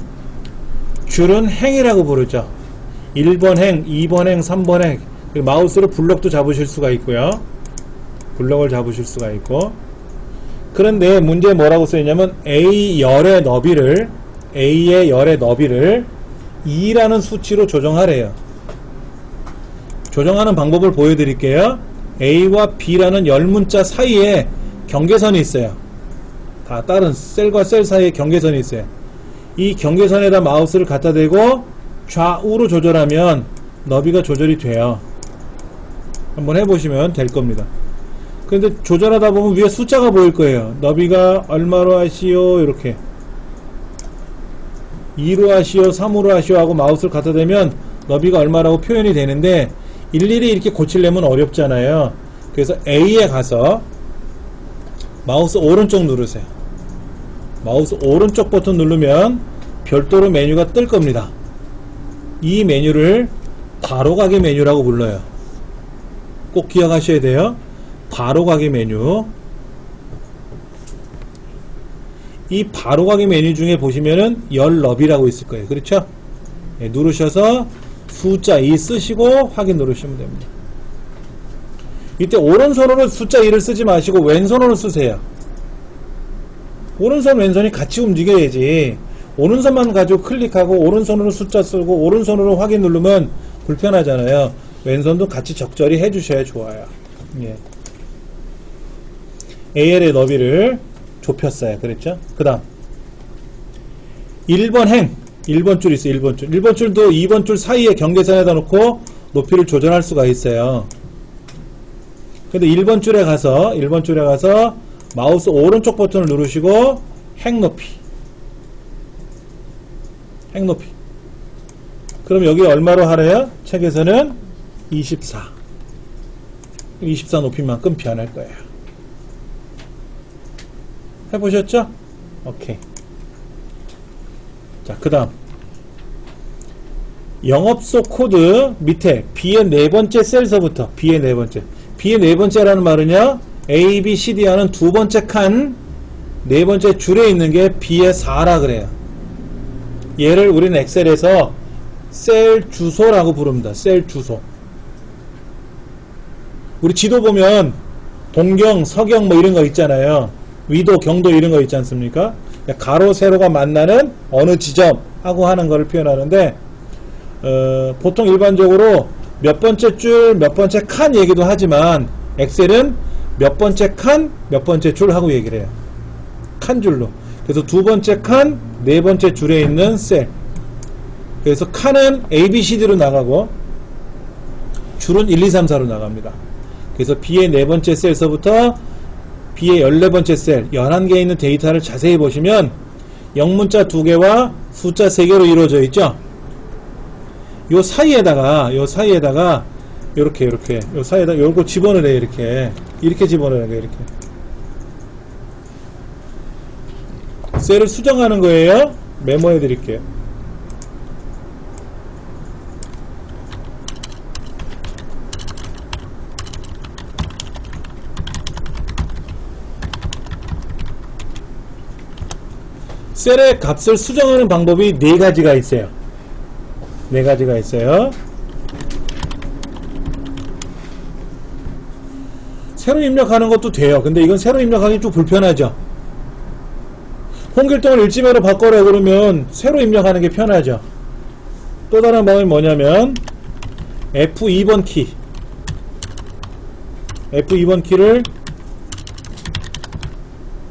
줄은 행이라고 부르죠. 1번 행, 2번 행, 3번 행. 마우스로 블럭도 잡으실 수가 있고요. 블럭을 잡으실 수가 있고. 그런데 문제에 뭐라고 써있냐면 A 열의 너비를 A의 열의 너비를 2라는 수치로 조정하래요. 조정하는 방법을 보여드릴게요. A와 B라는 열 문자 사이에 경계선이 있어요. 다 다른 셀과 셀 사이에 경계선이 있어요. 이 경계선에다 마우스를 갖다 대고 좌우로 조절하면 너비가 조절이 돼요. 한번 해보시면 될 겁니다. 근데 조절하다 보면 위에 숫자가 보일 거예요. 너비가 얼마로 하시오 이렇게 2로 하시오 3으로 하시오 하고 마우스를 갖다 대면 너비가 얼마라고 표현이 되는데 일일이 이렇게 고치려면 어렵잖아요. 그래서 A에 가서 마우스 오른쪽 누르세요. 마우스 오른쪽 버튼 누르면 별도로 메뉴가 뜰 겁니다. 이 메뉴를 바로가기 메뉴라고 불러요. 꼭 기억하셔야 돼요. 바로가기 메뉴. 이 바로가기 메뉴 중에 보시면은 열 너비라고 있을 거예요. 그렇죠? 네, 누르셔서 숫자 2 쓰시고 확인 누르시면 됩니다. 이때 오른손으로 숫자 2를 쓰지 마시고 왼손으로 쓰세요. 오른손 왼손이 같이 움직여야지. 오른손만 가지고 클릭하고 오른손으로 숫자 쓰고 오른손으로 확인 누르면 불편하잖아요. 왼손도 같이 적절히 해주셔야 좋아요. 예. AL의 너비를 좁혔어요. 그랬죠? 그 다음 1번 행 1번 줄 있어요. 1번 줄 1번 줄도 2번 줄 사이에 경계선에다 놓고 높이를 조절할 수가 있어요. 근데 1번 줄에 가서 마우스 오른쪽 버튼을 누르시고 행 높이 그럼 여기 얼마로 하래요? 책에서는 24 높이만큼 변할 거예요. 해보셨죠? 오케이. 자, 그 다음 영업소 코드 밑에 B의 네 번째 셀서부터 B의 네 번째라는 말은요 A, B, C, D 하는 두 번째 칸 네 번째 줄에 있는 게 B의 4라 그래요. 얘를 우리는 엑셀에서 셀 주소라고 부릅니다. 셀 주소. 우리 지도 보면 동경, 서경 뭐 이런 거 있잖아요. 위도, 경도 이런 거 있지 않습니까? 가로, 세로가 만나는 어느 지점 하고 하는 것을 표현하는데, 보통 일반적으로 몇 번째 줄, 몇 번째 칸 얘기도 하지만 엑셀은 몇 번째 칸, 몇 번째 줄 하고 얘기를 해요. 칸 줄로. 그래서 두 번째 칸, 네 번째 줄에 있는 셀. 그래서 칸은 A, B, C, D로 나가고 줄은 1, 2, 3, 4로 나갑니다. 그래서 B의 네 번째 셀서부터 B의 14번째 셀, 11개에 있는 데이터를 자세히 보시면 영문자 2개와 숫자 3개로 이루어져 있죠. 요 사이에다가 요렇게 요 사이에다 요거 집어넣어요. 이렇게 집어넣어요. 이렇게 셀을 수정하는 거예요. 메모해 드릴게요. 셀의 값을 수정하는 방법이 4가지가 있어요. 4가지가 있어요. 새로 입력하는 것도 돼요. 근데 이건 새로 입력하기 좀 불편하죠. 홍길동을 일지매로 바꿔라 그러면 새로 입력하는 게 편하죠. 또 다른 방법이 뭐냐면 F2번 키를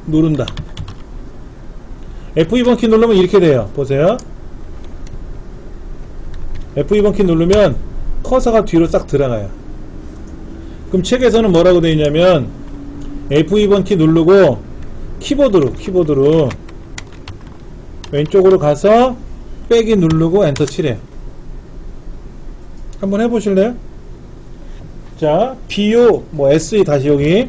누른다. F2번 키 누르면 이렇게 돼요. 보세요. F2번 키 누르면 커서가 뒤로 싹 들어가요. 그럼 책에서는 뭐라고 되어 있냐면 F2번 키 누르고 키보드로 왼쪽으로 가서 빼기 누르고 엔터 치래요. 한번 해보실래요? 자, BU, SE 다시 여기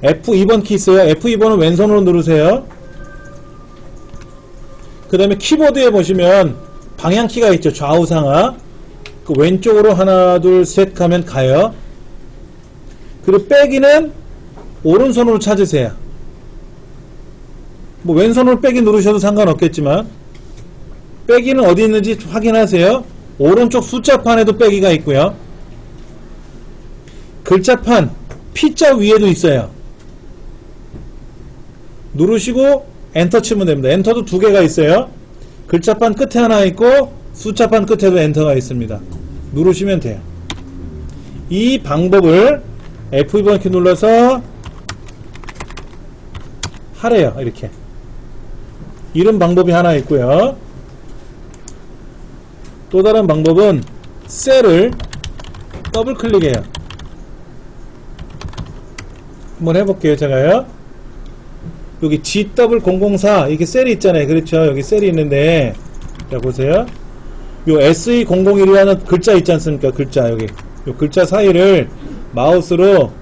F2번 키 있어요. F2번은 왼손으로 누르세요. 그 다음에 키보드에 보시면 방향키가 있죠. 좌우상하. 그 왼쪽으로 하나, 둘, 셋 가면 가요. 그리고 빼기는 오른손으로 찾으세요. 왼손으로 빼기 누르셔도 상관없겠지만 빼기는 어디 있는지 확인하세요. 오른쪽 숫자판에도 빼기가 있고요. 글자판 P자 위에도 있어요. 누르시고 엔터 치면 됩니다. 엔터도 2개가 있어요. 글자판 끝에 하나 있고 숫자판 끝에도 엔터가 있습니다. 누르시면 돼요. 이 방법을 F2번 키 눌러서 하래요. 이렇게. 이런 방법이 하나 있고요. 또 다른 방법은 셀을 더블 클릭해요. 한번 해볼게요. 제가요. 여기 GW004 이게 셀이 있잖아요. 그렇죠. 여기 셀이 있는데 자 보세요. 요 SE001이라는 글자 있지 않습니까? 글자 여기 요 글자 사이를 마우스로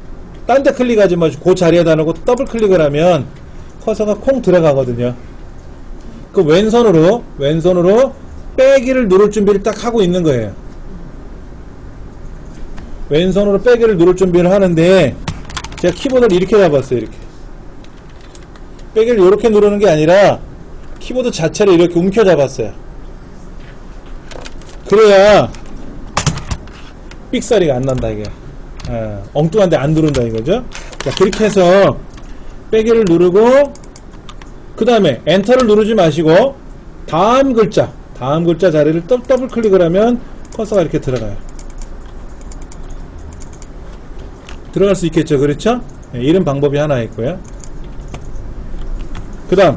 딴 데 클릭하지 마시고 그 자리에다 놓고 더블 클릭을 하면 커서가 콩 들어가거든요. 그 왼손으로 빼기를 누를 준비를 딱 하고 있는 거예요. 왼손으로 빼기를 누를 준비를 하는데 제가 키보드를 이렇게 잡았어요. 이렇게 빼기를 이렇게 누르는 게 아니라 키보드 자체를 이렇게 움켜 잡았어요. 그래야 삑사리가 안 난다 이게. 엉뚱한데 안 누른다 이거죠. 자, 그렇게 해서 빼기를 누르고 그 다음에 엔터를 누르지 마시고 다음 글자 자리를 더블 클릭을 하면 커서가 이렇게 들어가요. 들어갈 수 있겠죠. 그렇죠? 네, 이런 방법이 하나 있고요. 그 다음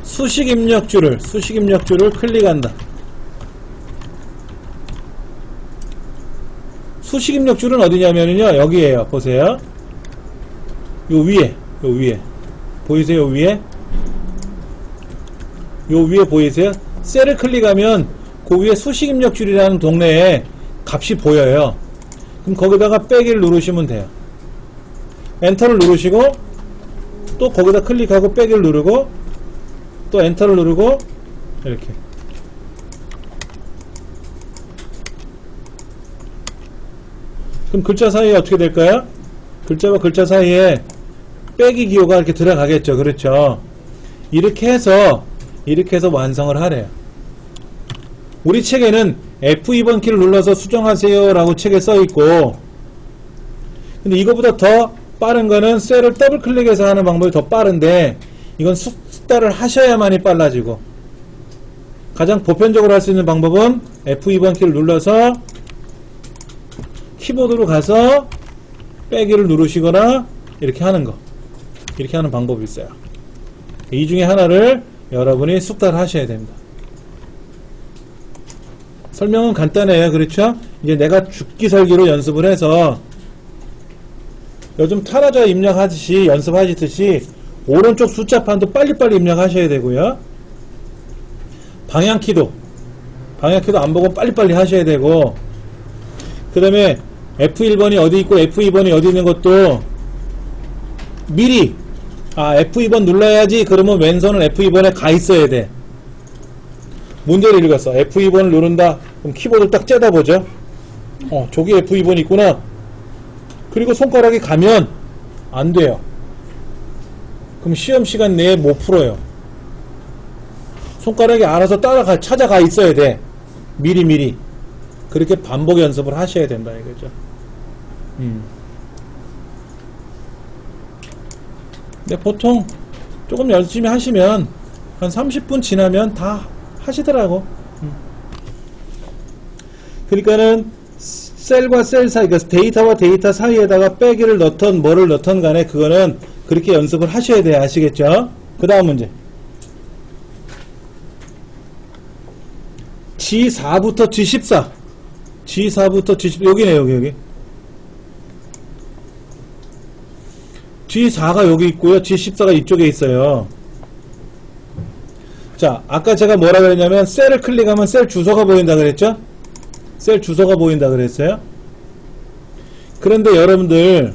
수식 입력줄을 클릭한다. 수식 입력줄은 어디냐면요 여기에요. 보세요. 요 위에 보이세요? 요 위에 보이세요? 셀을 클릭하면 그 위에 수식 입력줄이라는 동네에 값이 보여요. 그럼 거기다가 빼기를 누르시면 돼요. 엔터를 누르시고 또 거기다 클릭하고 빼기를 누르고 또 엔터를 누르고 이렇게. 그럼 글자 사이에 어떻게 될까요? 글자와 글자 사이에 빼기 기호가 이렇게 들어가겠죠. 그렇죠? 이렇게 해서 완성을 하래요. 우리 책에는 F2번 키를 눌러서 수정하세요 라고 책에 써있고, 근데 이거보다 더 빠른 거는 셀을 더블 클릭해서 하는 방법이 더 빠른데 이건 숫자를 하셔야만이 빨라지고 가장 보편적으로 할 수 있는 방법은 F2번 키를 눌러서 키보드로 가서 빼기를 누르시거나 이렇게 하는 거. 이렇게 하는 방법이 있어요. 이 중에 하나를 여러분이 숙달을 하셔야 됩니다. 설명은 간단해요. 그렇죠? 이제 내가 죽기 살기로 연습을 해서 요즘 타라자 입력하듯이 연습하시듯이 오른쪽 숫자판도 빨리빨리 입력하셔야 되고요. 방향키도 안 보고 빨리빨리 하셔야 되고, 그 다음에 F1번이 어디 있고 F2번이 어디 있는 것도 미리 F2번 눌러야지. 그러면 왼손은 F2번에 가 있어야 돼. 문제를 읽었어. F2번을 누른다. 그럼 키보드를 딱 째다보죠. 저기 F2번이 있구나. 그리고 손가락이 가면 안 돼요. 그럼 시험 시간 내에 못 풀어요. 손가락이 알아서 찾아가 있어야 돼. 미리. 그렇게 반복 연습을 하셔야 된다, 이거죠. 근데 보통 조금 열심히 하시면 한 30분 지나면 다 하시더라고. 그러니까는 셀과 셀 사이, 그러니까 데이터와 데이터 사이에다가 빼기를 넣던 뭐를 넣던 간에 그거는 그렇게 연습을 하셔야 돼요. 아시겠죠? 그 다음 문제. G4부터 G14. G4부터 G14. 여기네, 여기. G4가 여기 있고요. G14가 이쪽에 있어요. 자, 아까 제가 뭐라 그랬냐면 셀을 클릭하면 셀 주소가 보인다 그랬죠? 셀 주소가 보인다 그랬어요. 그런데 여러분들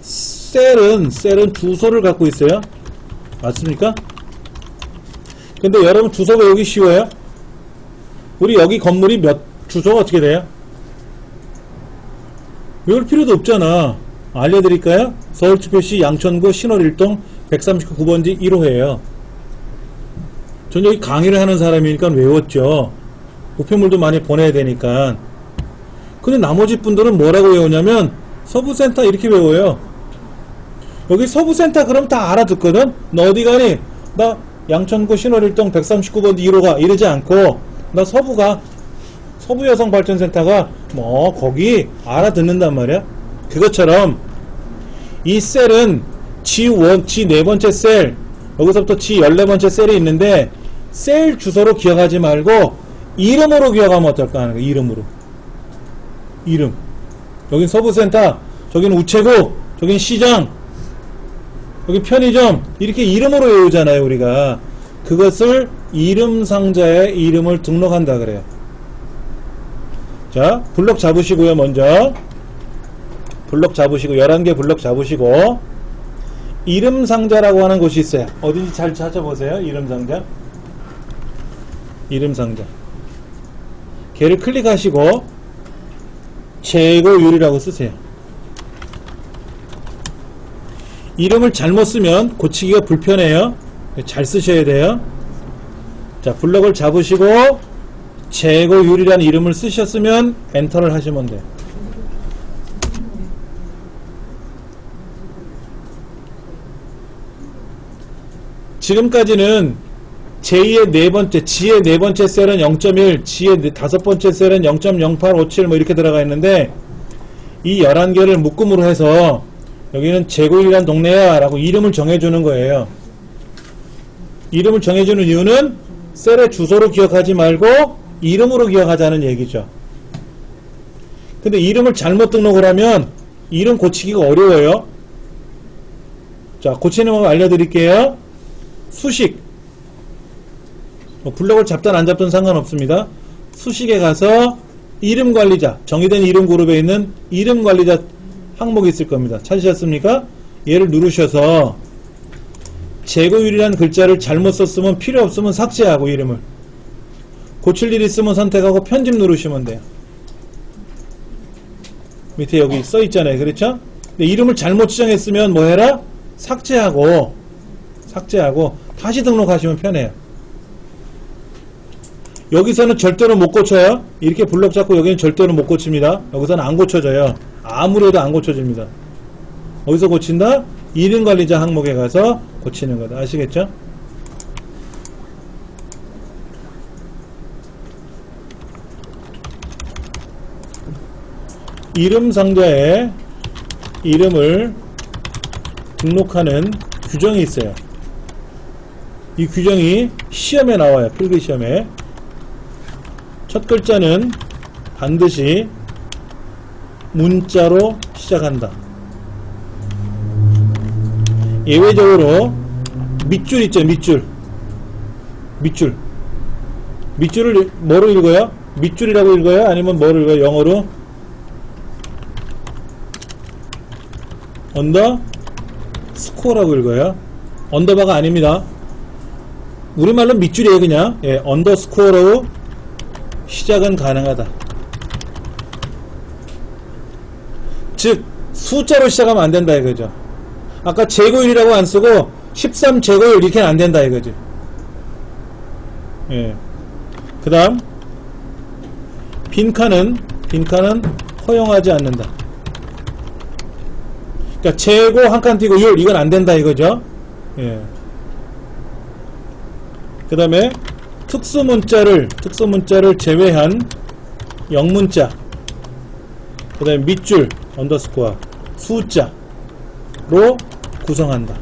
셀은 주소를 갖고 있어요. 맞습니까? 근데 여러분 주소가 여기 쉬워요? 우리 여기 건물이 주소가 어떻게 돼요? 외울 필요도 없잖아. 알려드릴까요? 서울특별시 양천구 신월 1동 139번지 1호예요. 전 여기 강의를 하는 사람이니까 외웠죠. 우편물도 많이 보내야 되니까. 근데 나머지 분들은 뭐라고 외우냐면 서부센터 이렇게 외워요. 여기 서부센터 그럼 다 알아듣거든? 너 어디 가니? 나 양천구 신월 1동 139번지 1호가 이러지 않고 나 서부가 서부여성발전센터가 거기 알아듣는단 말이야. 그것처럼 이 셀은 G1, G4번째 셀, 여기서부터 G14번째 셀이 있는데 셀 주소로 기억하지 말고 이름으로 기억하면 어떨까 하는 거야. 이름. 여긴 서부센터, 저긴 우체국, 저긴 시장, 여기 편의점, 이렇게 이름으로 외우잖아요, 우리가. 그것을 이름 상자에 이름을 등록한다 그래요. 자, 블럭 잡으시고요, 먼저. 블럭 잡으시고, 11개 블럭 잡으시고, 이름 상자라고 하는 곳이 있어요. 어딘지 잘 찾아보세요, 이름 상자. 이름 상자. 걔를 클릭하시고, 제거율이라고 쓰세요. 이름을 잘못 쓰면 고치기가 불편해요. 잘 쓰셔야 돼요. 자, 블럭을 잡으시고 제거율이라는 이름을 쓰셨으면 엔터를 하시면 돼요. 지금까지는 J의 네 번째, G의 네 번째 셀은 0.1, G의 다섯 번째 셀은 0.0857 뭐 이렇게 들어가 있는데 이 11개를 묶음으로 해서 여기는 제고일이란 동네야 라고 이름을 정해주는 거예요. 이름을 정해주는 이유는 셀의 주소로 기억하지 말고 이름으로 기억하자는 얘기죠. 근데 이름을 잘못 등록을 하면 이름 고치기가 어려워요. 자, 고치는 방법 알려드릴게요. 수식. 블럭을 잡든 안 잡든 상관없습니다. 수식에 가서 이름관리자, 정의된 이름 그룹에 있는 이름관리자 항목이 있을 겁니다. 찾으셨습니까? 얘를 누르셔서 제거율이라는 글자를 잘못 썼으면 필요 없으면 삭제하고 이름을 고칠 일 있으면 선택하고 편집 누르시면 돼요. 밑에 여기 써 있잖아요. 그렇죠? 근데 이름을 잘못 지정했으면 뭐 해라? 삭제하고 다시 등록하시면 편해요. 여기서는 절대로 못 고쳐요. 이렇게 블럭 잡고 여기는 절대로 못 고칩니다. 여기서는 안 고쳐져요. 아무래도 안 고쳐집니다. 어디서 고친다? 이름관리자 항목에 가서 고치는 거다. 아시겠죠? 이름 상자에 이름을 등록하는 규정이 있어요. 이 규정이 시험에 나와요. 필기시험에. 첫 글자는 반드시 문자로 시작한다. 예외적으로 밑줄 있죠. 밑줄을 뭐로 읽어요? 밑줄이라고 읽어요? 아니면 뭐로 읽어요? 영어로? 언더 스코어라고 읽어요. 언더바가 아닙니다. 우리말로 밑줄이에요. 그냥 언더스코어로 시작은 가능하다. 즉 숫자로 시작하면 안된다 이거죠. 아까 제곱일이라고 안쓰고 13제곱일 이렇게는 안된다 이거죠. 그 다음 빈칸은 허용하지 않는다. 그러니까 제곱 한 칸 띄고 율 이건 안된다 이거죠. 그 다음에 특수문자를 제외한 영문자, 그 다음에 밑줄 언더스코어 숫자로 구성한다.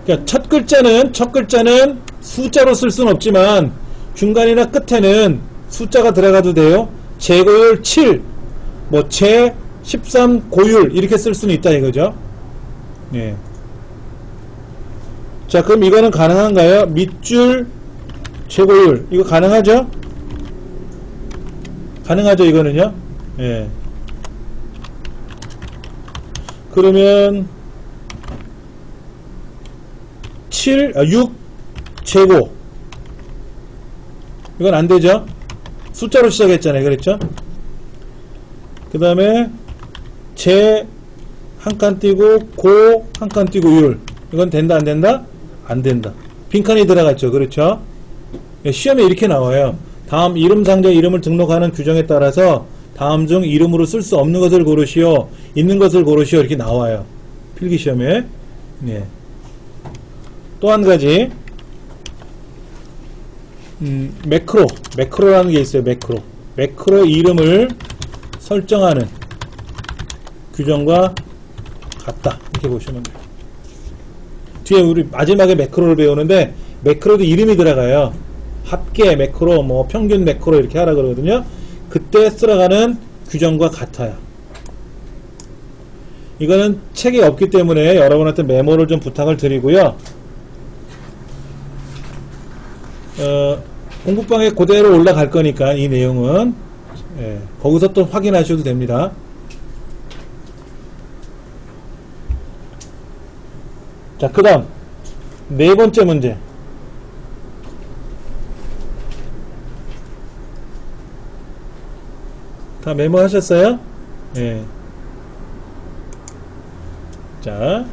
그러니까 첫 글자는 숫자로 쓸 수는 없지만 중간이나 끝에는 숫자가 들어가도 돼요. 제고율 7, 제 13 고율 이렇게 쓸 수는 있다 이거죠. 자, 그럼 이거는 가능한가요? 밑줄 제고율 이거 가능하죠? 가능하죠 이거는요. 그러면 6 제곱 이건 안되죠. 숫자로 시작했잖아요. 그랬죠? 그 다음에 제 한 칸 띄고 고 한 칸 띄고 율 이건 된다 안된다? 안된다. 빈칸이 들어갔죠. 그렇죠? 시험에 이렇게 나와요. 다음 이름 상자에 이름을 등록하는 규정에 따라서 다음 중 이름으로 쓸 수 없는 것을 고르시오, 있는 것을 고르시오 이렇게 나와요. 필기시험에. 또 한 가지 매크로라는 게 있어요. 매크로 이름을 설정하는 규정과 같다 이렇게 보시면 돼요. 뒤에 우리 마지막에 매크로를 배우는데 매크로도 이름이 들어가요. 합계 매크로 평균 매크로 이렇게 하라 그러거든요. 그때 쓸어가는 규정과 같아요. 이거는 책에 없기 때문에 여러분한테 메모를 좀 부탁을 드리고요. 공부방에 그대로 올라갈 거니까 이 내용은 거기서 또 확인하셔도 됩니다. 자, 그 다음 네 번째 문제. 다 메모하셨어요? 자,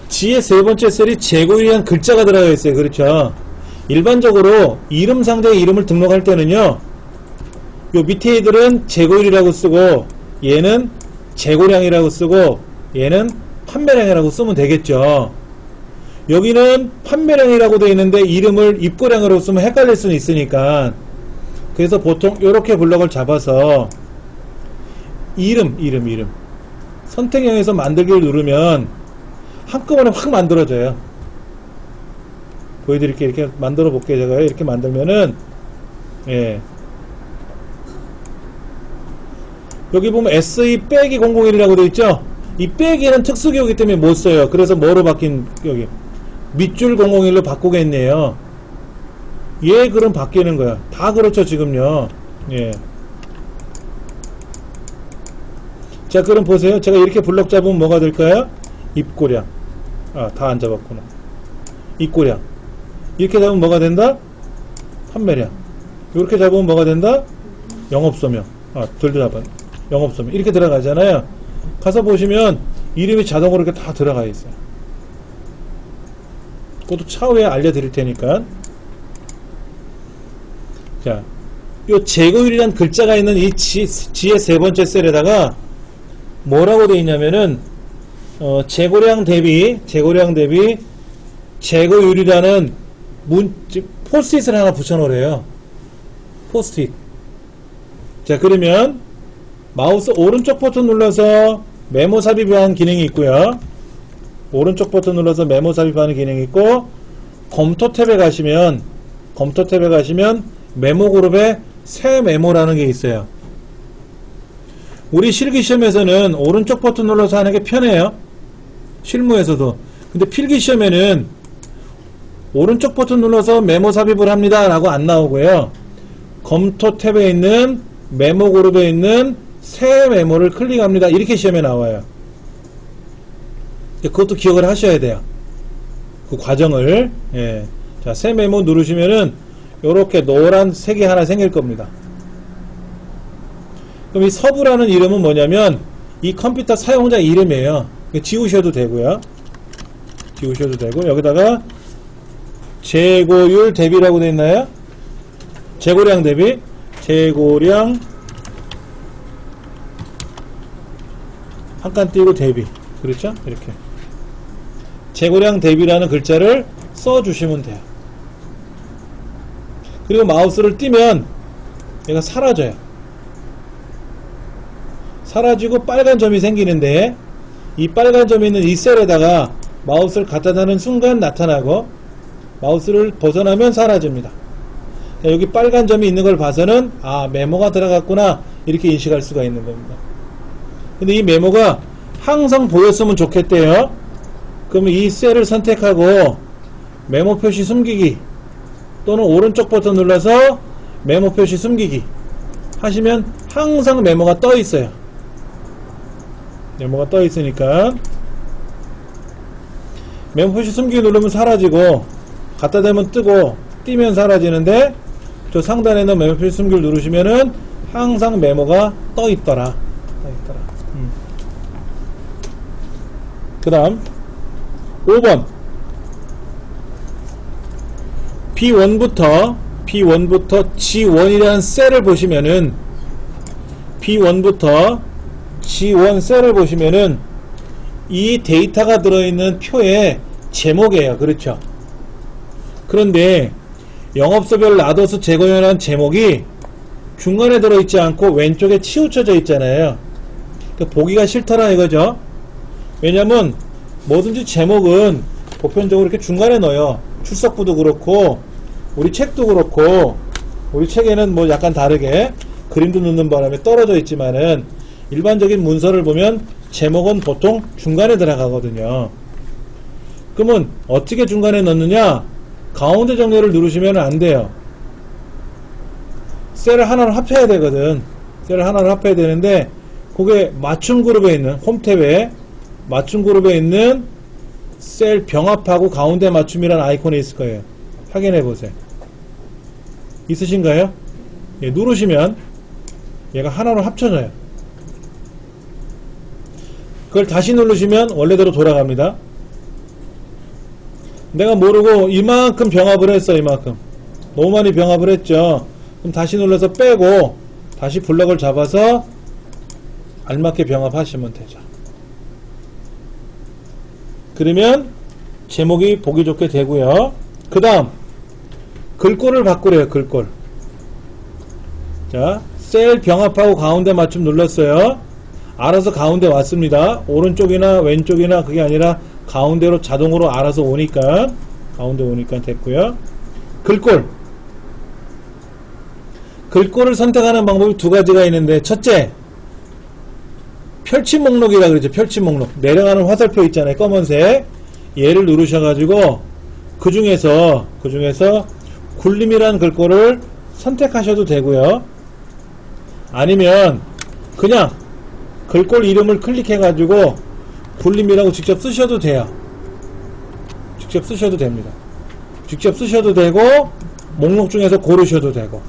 지의 세 번째 셀이 제곱이라는 글자가 들어가 있어요. 그렇죠? 일반적으로 이름 상자에 이름을 등록할 때는요, 요 밑에 애들은 제곱이라고 쓰고 얘는 재고량이라고 쓰고 얘는 판매량이라고 쓰면 되겠죠. 여기는 판매량이라고 되어 있는데 이름을 입고량으로 쓰면 헷갈릴 수는 있으니까, 그래서 보통 이렇게 블럭을 잡아서 이름 선택형에서 만들기를 누르면 한꺼번에 확 만들어져요. 보여드릴게요. 이렇게 만들어 볼게요. 제가 이렇게 만들면은 여기 보면 SE 빼기 001이라고 되어 있죠. 이 빼기는 특수기호이기 때문에 못 써요. 그래서 뭐로 바뀐, 여기 밑줄 001로 바꾸겠네요. 얘 그럼 바뀌는 거야. 다 그렇죠 지금요. 자, 그럼 보세요. 제가 이렇게 블럭 잡으면 뭐가 될까요? 입고량. 다 안 잡았구나. 입고량. 이렇게 잡으면 뭐가 된다? 판매량. 이렇게 잡으면 뭐가 된다? 영업소명. 덜 잡아. 영업소명. 이렇게 들어가잖아요. 가서 보시면 이름이 자동으로 이렇게 다 들어가 있어요. 그것도 차후에 알려드릴 테니까. 자, 요 제곱율이라는 글자가 있는 이 지의 세 번째 셀에다가 뭐라고 되어 있냐면은 재고량 대비 제곱율이라는 포스트잇을 하나 붙여놓으래요. 포스트잇. 자, 그러면 마우스 오른쪽 버튼 눌러서 메모 삽입하는 기능이 있고요. 오른쪽 버튼 눌러서 메모 삽입하는 기능이 있고, 검토 탭에 가시면 메모 그룹에 새 메모라는 게 있어요. 우리 실기시험에서는 오른쪽 버튼 눌러서 하는 게 편해요. 실무에서도. 근데 필기시험에는 오른쪽 버튼 눌러서 메모 삽입을 합니다 라고 안 나오고요. 검토 탭에 있는 메모 그룹에 있는 새 메모를 클릭합니다. 이렇게 시험에 나와요. 그것도 기억을 하셔야 돼요. 그 과정을. 예. 자, 새 메모 누르시면은 요렇게 노란 색이 하나 생길 겁니다. 그럼 이 서부라는 이름은 뭐냐면 이 컴퓨터 사용자 이름이에요. 지우셔도 되고요. 지우셔도 되고, 여기다가 재고율 대비라고 되어 있나요? 재고량 대비, 재고량 한 칸 띄고 대비. 그렇죠? 이렇게 재고량 대비라는 글자를 써주시면 돼요. 그리고 마우스를 띄면 얘가 사라져요. 사라지고 빨간 점이 생기는데, 이 빨간 점이 있는 이 셀에다가 마우스를 갖다 대는 순간 나타나고, 마우스를 벗어나면 사라집니다. 자, 여기 빨간 점이 있는 걸 봐서는 메모가 들어갔구나 이렇게 인식할 수가 있는 겁니다. 근데 이 메모가 항상 보였으면 좋겠대요. 그러면 이 셀을 선택하고 메모 표시 숨기기 또는 오른쪽 버튼 눌러서 메모 표시 숨기기 하시면 항상 메모가 떠 있어요. 메모가 떠 있으니까 메모 표시 숨기기 누르면 사라지고, 갖다 대면 뜨고, 띄면 사라지는데, 저 상단에 있는 메모 표시 숨기를 누르시면은 항상 메모가 떠 있더라. 그 다음 5번 B1부터 G1이라는 셀을 보시면은, B1부터 G1 셀을 보시면은 이 데이터가 들어있는 표의 제목이에요. 그렇죠? 그런데 영업소별 라도스 재고용이라는 제목이 중간에 들어있지 않고 왼쪽에 치우쳐져 있잖아요. 그러니까 보기가 싫더라 이거죠. 왜냐면 뭐든지 제목은 보편적으로 이렇게 중간에 넣어요. 출석부도 그렇고 우리 책도 그렇고, 우리 책에는 뭐 약간 다르게 그림도 넣는 바람에 떨어져 있지만은 일반적인 문서를 보면 제목은 보통 중간에 들어가거든요. 그러면 어떻게 중간에 넣느냐? 가운데 정렬을 누르시면 안 돼요. 셀을 하나로 합해야 되거든. 셀을 하나로 합해야 되는데, 그게 맞춤 그룹에 있는 홈 탭에 맞춤 그룹에 있는 셀 병합하고 가운데 맞춤이라는 아이콘이 있을 거예요. 확인해 보세요. 있으신가요? 예, 누르시면 얘가 하나로 합쳐져요. 그걸 다시 누르시면 원래대로 돌아갑니다. 내가 모르고 이만큼 병합을 했어. 이만큼 너무 많이 병합을 했죠. 그럼 다시 눌러서 빼고 다시 블럭을 잡아서 알맞게 병합하시면 되죠. 그러면 제목이 보기 좋게 되고요. 그 다음 글꼴을 바꾸래요. 글꼴. 자, 셀 병합하고 가운데 맞춤 눌렀어요. 알아서 가운데 왔습니다. 오른쪽이나 왼쪽이나 그게 아니라 가운데로 자동으로 알아서 오니까, 가운데 오니까 됐고요. 글꼴. 글꼴을 선택하는 방법이 두 가지가 있는데, 첫째, 펼침 목록이라 그러죠. 펼침 목록. 내려가는 화살표 있잖아요. 검은색. 얘를 누르셔가지고 그 중에서 굴림이라는 글꼴을 선택하셔도 되고요. 아니면 그냥 글꼴 이름을 클릭해가지고 굴림이라고 직접 쓰셔도 돼요. 직접 쓰셔도 됩니다. 직접 쓰셔도 되고, 목록 중에서 고르셔도 되고,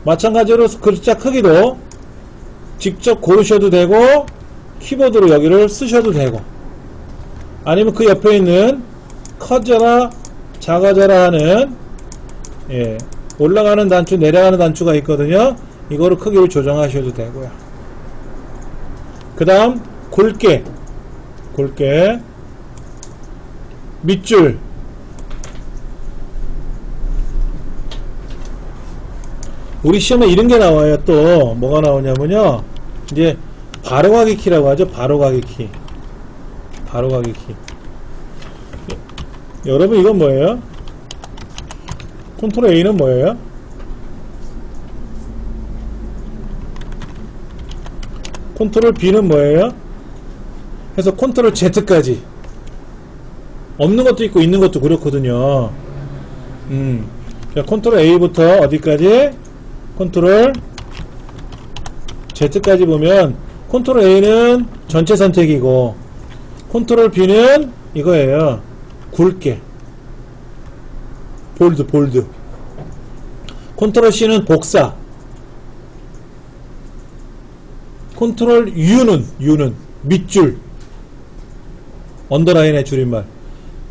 마찬가지로 글자 크기도 직접 고르셔도 되고, 키보드로 여기를 쓰셔도 되고, 아니면 그 옆에 있는 커져라 작아져라 하는, 올라가는 단추 내려가는 단추가 있거든요. 이거를 크기를 조정하셔도 되고요. 그 다음 굵게 밑줄 우리 시험에 이런 게 나와요. 또 뭐가 나오냐면요, 이제 바로가기 키라고 하죠. 바로가기 키. 바로가기 키. 여러분 이건 뭐예요? 컨트롤 A는 뭐예요? 컨트롤 B는 뭐예요? 해서 컨트롤 Z까지. 없는 것도 있고 있는 것도 그렇거든요. 자, 컨트롤 A부터 어디까지? 컨트롤 Z까지 보면 컨트롤 A는 전체 선택이고 컨트롤 B는 이거예요. 굵게. 볼드. 컨트롤 C는 복사. 컨트롤 U는 밑줄. 언더라인의 줄임말.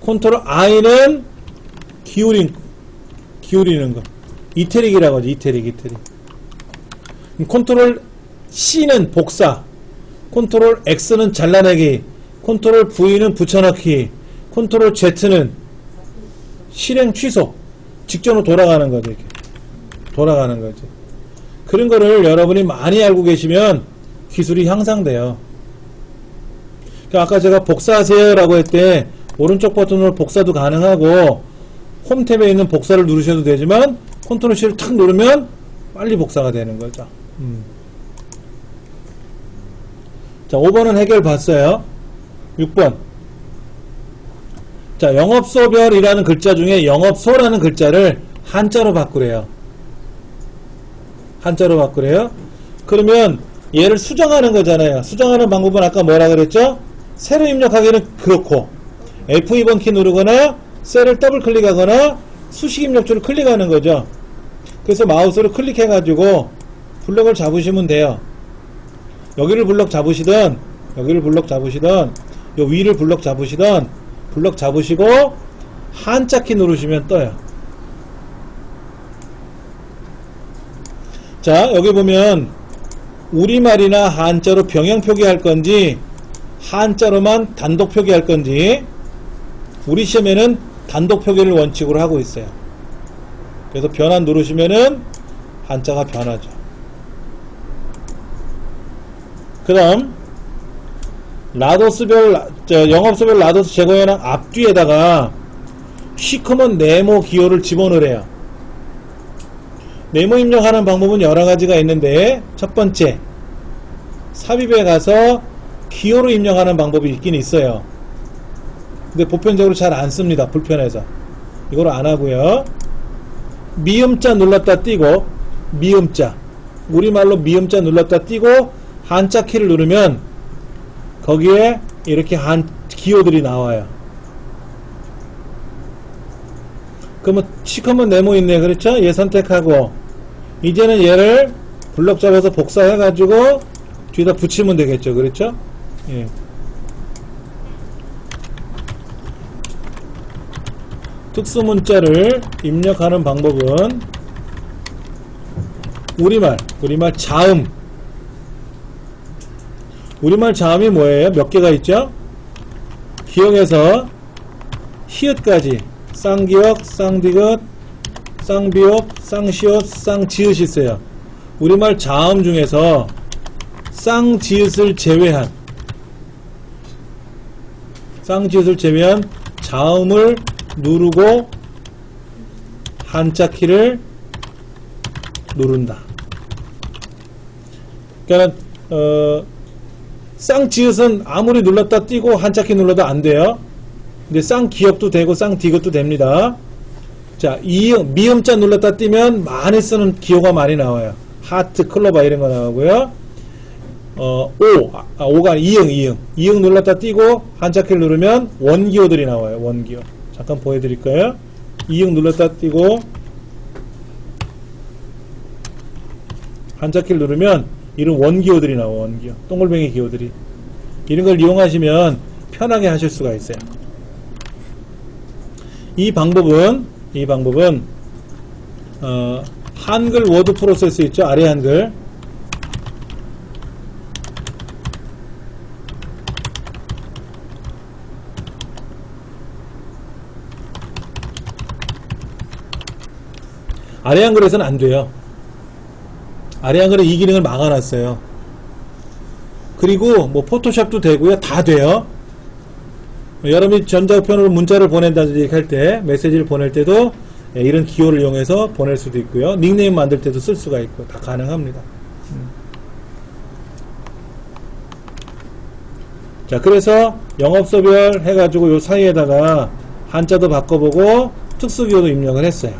컨트롤 I는 기울이는 거. 이태릭이라고 하죠. 이태릭. 컨트롤 C는 복사. 컨트롤 X는 잘라내기. 컨트롤 V는 붙여넣기. 컨트롤 Z는 실행 취소. 직전으로 돌아가는 거죠. 이렇게. 돌아가는 거죠. 그런 거를 여러분이 많이 알고 계시면 기술이 향상돼요. 그러니까 아까 제가 복사하세요 라고 할 때 오른쪽 버튼으로 복사도 가능하고 홈탭에 있는 복사를 누르셔도 되지만 컨트롤 C를 탁 누르면 빨리 복사가 되는 거죠. 자, 5번은 해결 봤어요. 6번. 자, 영업소별이라는 글자 중에 영업소라는 글자를 한자로 바꾸래요. 한자로 바꾸래요. 그러면 얘를 수정하는 거잖아요. 수정하는 방법은 아까 뭐라 그랬죠? 세로 입력하기는 그렇고 F2번 키 누르거나 셀을 더블 클릭하거나 수식 입력줄을 클릭하는 거죠. 그래서 마우스로 클릭해가지고 블럭을 잡으시면 돼요. 여기를 블럭 잡으시던 요 위를 블럭 잡으시던 블럭 잡으시고 한자 키 누르시면 떠요. 자, 여기 보면 우리말이나 한자로 병행 표기할 건지 한자로만 단독 표기할 건지 우리 시험에는 단독 표기를 원칙으로 하고 있어요. 그래서 변환 누르시면은 한자가 변하죠. 그 다음 영업소별 라도스 제거현황 앞뒤에다가 시커먼 네모 기호를 집어넣으래요. 네모 입력하는 방법은 여러가지가 있는데 첫 번째 삽입에 가서 기호로 입력하는 방법이 있긴 있어요. 근데 보편적으로 잘 안씁니다. 불편해서 이걸 안하고요. 미음자 눌렀다 띄고 미음자 우리말로 미음자 눌렀다 띄고 한자 키를 누르면 거기에 이렇게 기호들이 나와요. 그러면 시커먼 네모 있네. 그렇죠? 얘 선택하고 이제는 얘를 블럭 잡아서 복사해 가지고 뒤에다 붙이면 되겠죠. 그렇죠? 예. 특수문자를 입력하는 방법은 우리말 자음. 우리말 자음이 뭐예요? 몇 개가 있죠? 기역에서 히읗까지 쌍기역, 쌍디귿, 쌍비읍, 쌍시옷, 쌍지읒이 있어요. 우리말 자음 중에서 쌍지읒을 제외한 자음을 누르고 한자 키를 누른다. 그러니까 쌍지읒은 아무리 눌렀다 띄고 한자 키 눌러도 안 돼요. 근데 쌍기역도 되고 쌍디귿도 됩니다. 자, 미음자 눌렀다 띄면 많이 쓰는 기호가 많이 나와요. 하트, 클로바 이런 거 나오고요. 오가 이응 눌렀다 띄고 한자 키를 누르면 원기호들이 나와요. 원기호. 잠깐 보여드릴까요? 이응 눌렀다 띄고 한자 키를 누르면 이런 원기호들이 나와요. 원기호. 동글뱅이 기호들이. 이런 걸 이용하시면 편하게 하실 수가 있어요. 이 방법은 한글 워드 프로세스 있죠? 아래 한글. 아래 한글에서는 안 돼요. 아래 한글은 이 기능을 막아놨어요. 그리고 뭐 포토샵도 되고요. 다 돼요. 여러분이 전자우편으로 문자를 보낸다든지 할 때, 메시지를 보낼 때도 이런 기호를 이용해서 보낼 수도 있고요. 닉네임 만들 때도 쓸 수가 있고 다 가능합니다. 자, 그래서 영업소별 해가지고 요 사이에다가 한자도 바꿔보고 특수기호도 입력을 했어요.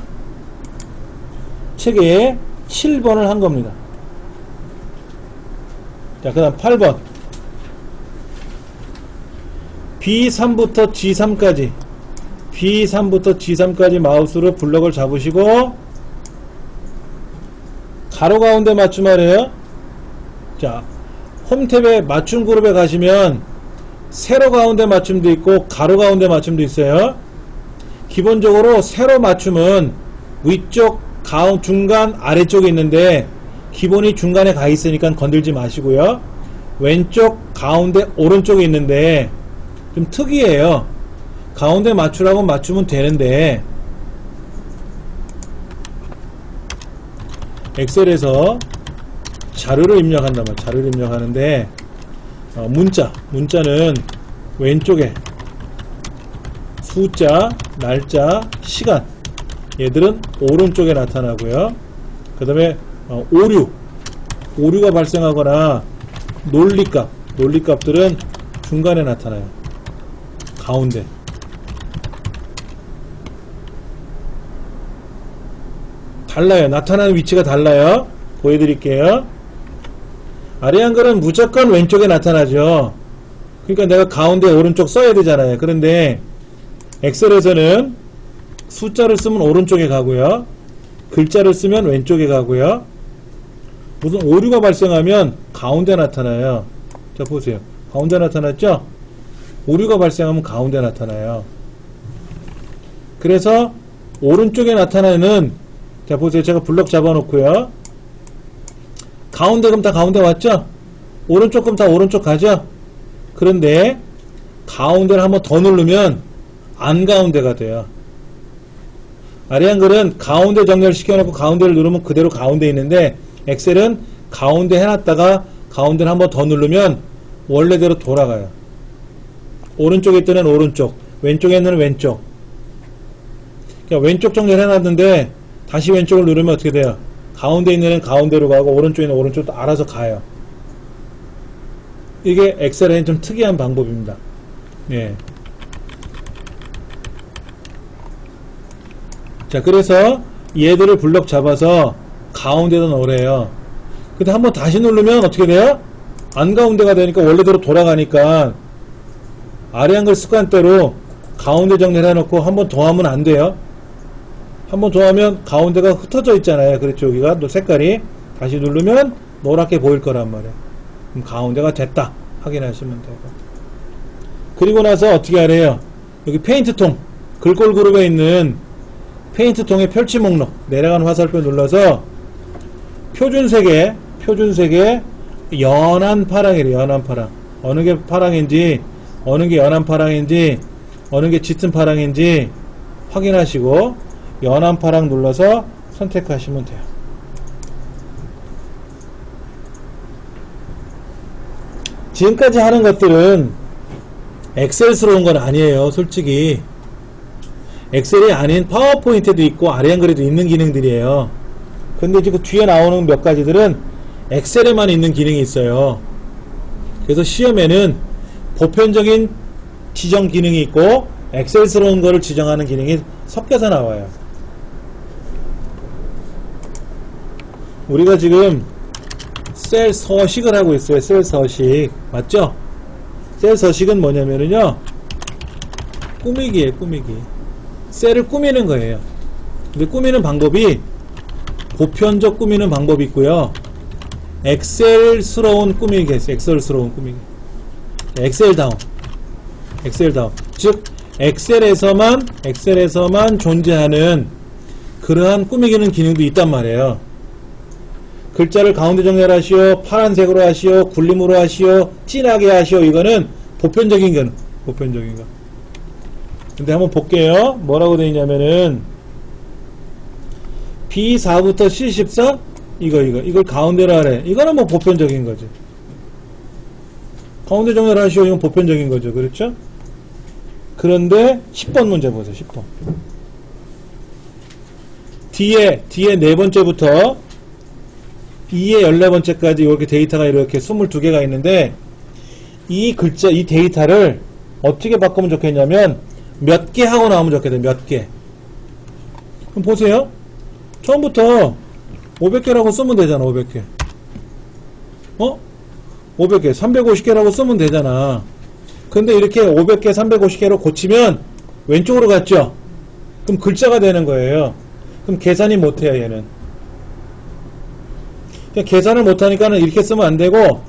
책에 7번을 한 겁니다. 자, 그 다음 8번. B3부터 G3까지. B3부터 G3까지 마우스로 블럭을 잡으시고, 가로 가운데 맞춤하래요. 자, 홈탭에 맞춤 그룹에 가시면, 세로 가운데 맞춤도 있고, 가로 가운데 맞춤도 있어요. 기본적으로 세로 맞춤은 위쪽, 중간, 아래쪽에 있는데, 기본이 중간에 가 있으니까 건들지 마시고요. 왼쪽, 가운데, 오른쪽에 있는데 좀 특이해요. 가운데 맞추라고 맞추면 되는데 엑셀에서 자료를 입력한단 말이에요. 자료를 입력하는데 문자는 왼쪽에 숫자, 날짜, 시간 얘들은 오른쪽에 나타나고요. 그 다음에 오류가 발생하거나 논리값들은 중간에 나타나요. 가운데. 달라요. 나타나는 위치가 달라요. 보여드릴게요. 아래 한글은 무조건 왼쪽에 나타나죠. 그러니까 내가 가운데 오른쪽 써야 되잖아요. 그런데 엑셀에서는 숫자를 쓰면 오른쪽에 가고요. 글자를 쓰면 왼쪽에 가고요. 무슨 오류가 발생하면 가운데 나타나요. 자, 보세요. 가운데 나타났죠? 오류가 발생하면 가운데 나타나요. 그래서 오른쪽에 나타나는, 자, 보세요. 제가 블럭 잡아놓고요. 가운데 그럼 다 가운데 왔죠? 오른쪽 그럼 다 오른쪽 가죠? 그런데 가운데를 한번 더 누르면 안 가운데가 돼요. 아래 한글은 가운데 정렬 시켜놓고 가운데를 누르면 그대로 가운데 있는데 엑셀은 가운데 해놨다가 가운데를 한번 더 누르면 원래대로 돌아가요. 오른쪽에 있던 애는 오른쪽, 왼쪽에 있는 애는 왼쪽. 그러니까 왼쪽 정렬 해놨는데 다시 왼쪽을 누르면 어떻게 돼요? 가운데 있는 애는 가운데로 가고 오른쪽에 있는 오른쪽도 알아서 가요. 이게 엑셀에는 좀 특이한 방법입니다. 예. 자, 그래서 얘들을 블럭 잡아서 가운데다 넣으래요. 근데 한번 다시 누르면 어떻게 돼요? 안 가운데가 되니까 원래대로 돌아가니까 아래 한글 습관대로 가운데 정리를 해놓고 한번 더 하면 안 돼요. 한번 더 하면 가운데가 흩어져 있잖아요. 그렇죠. 여기가 색깔이 다시 누르면 노랗게 보일 거란 말이에요. 그럼 가운데가 됐다 확인하시면 되고. 그리고 나서 어떻게 하래요? 여기 페인트통 글꼴 그룹에 있는 페인트통의 펼치 목록 내려가는 화살표 눌러서 표준색에 연한 파랑이래요. 연한 파랑. 어느 게 파랑인지, 어느 게 연한 파랑인지, 어느 게 짙은 파랑인지 확인하시고 연한 파랑 눌러서 선택하시면 돼요. 지금까지 하는 것들은 엑셀스러운 건 아니에요. 솔직히 엑셀이 아닌 파워포인트에도 있고 아래 한글에도 있는 기능들이에요. 근데 지금 뒤에 나오는 몇 가지들은 엑셀에만 있는 기능이 있어요. 그래서 시험에는 보편적인 지정 기능이 있고 엑셀스러운 거를 지정하는 기능이 섞여서 나와요. 우리가 지금 셀 서식을 하고 있어요. 셀 서식 맞죠? 셀 서식은 뭐냐면은요 꾸미기예요. 꾸미기. 셀을 꾸미는 거예요. 근데 꾸미는 방법이 보편적 꾸미는 방법이 있고요. 엑셀스러운 꾸미기 했어요. 엑셀스러운 꾸미기. 엑셀다운. 즉 엑셀에서만 존재하는 그러한 꾸미기는 기능도 있단 말이에요. 글자를 가운데 정렬하시오, 파란색으로 하시오, 굴림으로 하시오, 진하게 하시오. 이거는 보편적인 거는 보편적인 거. 근데 한번 볼게요. 뭐라고 되어 있냐면은 B4부터 C14 이걸 가운데로 하래. 이거는 뭐 보편적인 거지. 가운데 정렬 하시오. 이건 보편적인 거죠. 그렇죠? 그런데 10번 문제 보세요. 10번. 뒤에 네 번째부터 2의 14번째까지 이렇게 데이터가 이렇게 22개가 있는데, 이 글자, 이 데이터를 어떻게 바꾸면 좋겠냐면, 몇 개 하고 나오면 좋겠다. 몇 개. 그럼 보세요. 처음부터 500개라고 쓰면 되잖아. 500개. 500개, 350개라고 쓰면 되잖아. 근데 이렇게 500개, 350개로 고치면 왼쪽으로 갔죠? 그럼 글자가 되는 거예요. 그럼 계산이 못해요, 얘는. 그러니까 계산을 못하니까는 이렇게 쓰면 안 되고,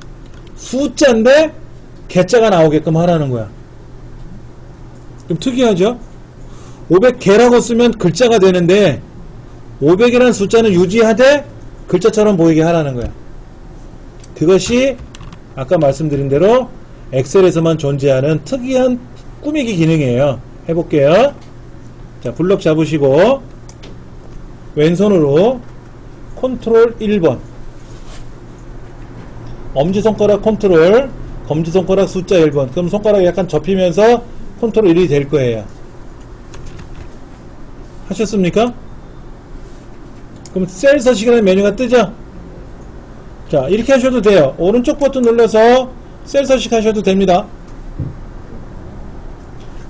숫자인데, 개자가 나오게끔 하라는 거야. 좀 특이하죠? 500개라고 쓰면 글자가 되는데, 500이라는 숫자는 유지하되, 글자처럼 보이게 하라는 거야. 그것이, 아까 말씀드린 대로, 엑셀에서만 존재하는 특이한 꾸미기 기능이에요. 해볼게요. 자, 블럭 잡으시고 왼손으로 컨트롤 1번, 엄지손가락 컨트롤, 검지손가락 숫자 1번. 그럼 손가락이 약간 접히면서 컨트롤 1이 될 거예요. 하셨습니까? 그럼 셀 서식이라는 메뉴가 뜨죠? 자, 이렇게 하셔도 돼요. 오른쪽 버튼 눌러서 셀 서식 하셔도 됩니다.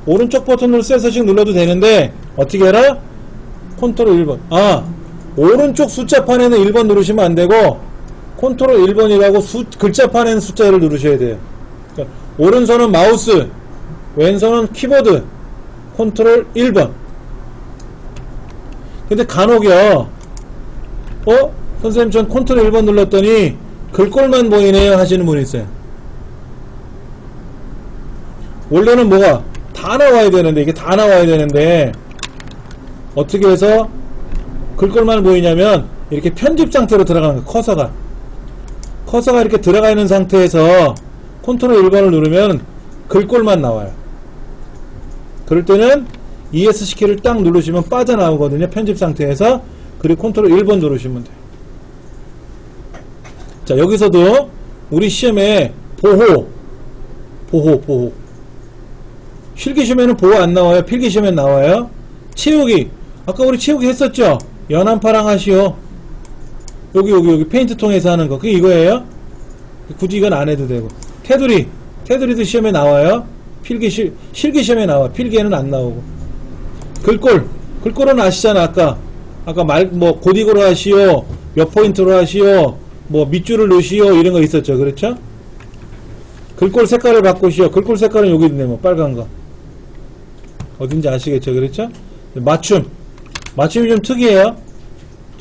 오른쪽 버튼으로 셀 서식 눌러도 되는데, 어떻게 해라? 컨트롤 1번. 오른쪽 숫자판에는 1번 누르시면 안 되고, 컨트롤 1번이라고 글자판에는 숫자를 누르셔야 돼요. 그러니까 오른손은 마우스, 왼손은 키보드, 컨트롤 1번. 근데 간혹요, 선생님 전 컨트롤 1번 눌렀더니 글꼴만 보이네요 하시는 분이 있어요. 원래는 뭐가 다 나와야 되는데, 이게 다 나와야 되는데 어떻게 해서 글꼴만 보이냐면, 이렇게 편집 상태로 들어가는 거예요. 커서가 이렇게 들어가 있는 상태에서 컨트롤 1번을 누르면 글꼴만 나와요. 그럴 때는 ESC키를 딱 누르시면 빠져나오거든요. 편집 상태에서. 그리고 컨트롤 1번 누르시면 돼요. 자, 여기서도 우리 시험에 보호. 실기시험에는 보호 안 나와요. 필기시험에 나와요. 채우기. 아까 우리 채우기 했었죠? 연한파랑 하시오. 여기 페인트통에서 하는 거. 그게 이거예요. 굳이 이건 안 해도 되고. 테두리도 시험에 나와요. 실기시험에 나와. 필기에는 안 나오고. 글꼴은 아시잖아. 아까 고딕으로 하시오, 몇 포인트로 하시오, 밑줄을 넣으시오, 이런 거 있었죠. 그렇죠? 글꼴 색깔을 바꾸시오. 글꼴 색깔은 여기 있네. 빨간 거. 어딘지 아시겠죠? 그렇죠? 맞춤이 좀 특이해요.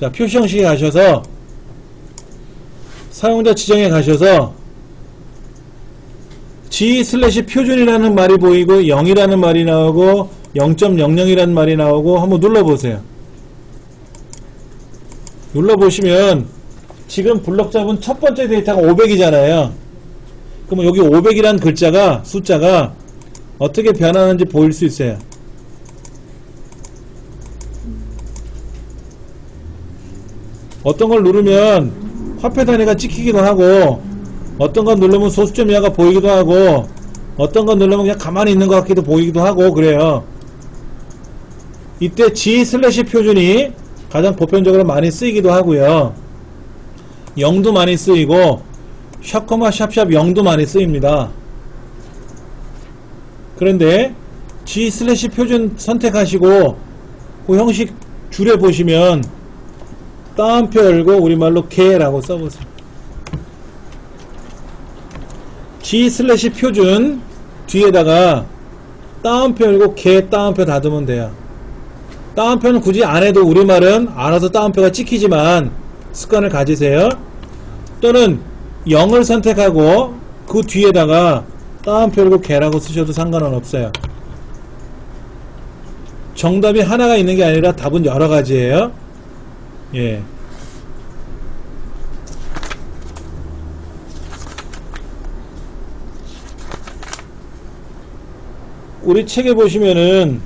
자, 표시 형식에 가셔서, 사용자 지정에 가셔서, G/표준이라는 말이 보이고, 0이라는 말이 나오고, 0.00이라는 말이 나오고, 한번 눌러보세요. 눌러보시면, 지금 블럭 잡은 첫 번째 데이터가 500이잖아요. 그러면 여기 500이라는 숫자가 어떻게 변하는지 보일 수 있어요. 어떤 걸 누르면 화폐 단위가 찍히기도 하고, 어떤 건 누르면 소수점 이하가 보이기도 하고, 어떤 건 누르면 그냥 가만히 있는 것 같기도 보이기도 하고, 그래요. 이때 G/표준이 가장 보편적으로 많이 쓰이기도 하고요. 0도 많이 쓰이고, 샵, 샵 0도 많이 쓰입니다. 그런데 G/표준 선택하시고 그 형식 줄에 보시면 따옴표 열고 우리말로 개라고 써보세요. G/표준 뒤에다가 따옴표 열고 개 따옴표 닫으면 돼요. 따옴표는 굳이 안 해도 우리말은 알아서 따옴표가 찍히지만 습관을 가지세요. 또는 0을 선택하고 그 뒤에다가 따옴표 열고 개라고 쓰셔도 상관은 없어요. 정답이 하나가 있는 게 아니라 답은 여러 가지예요. 예. 우리 책에 보시면은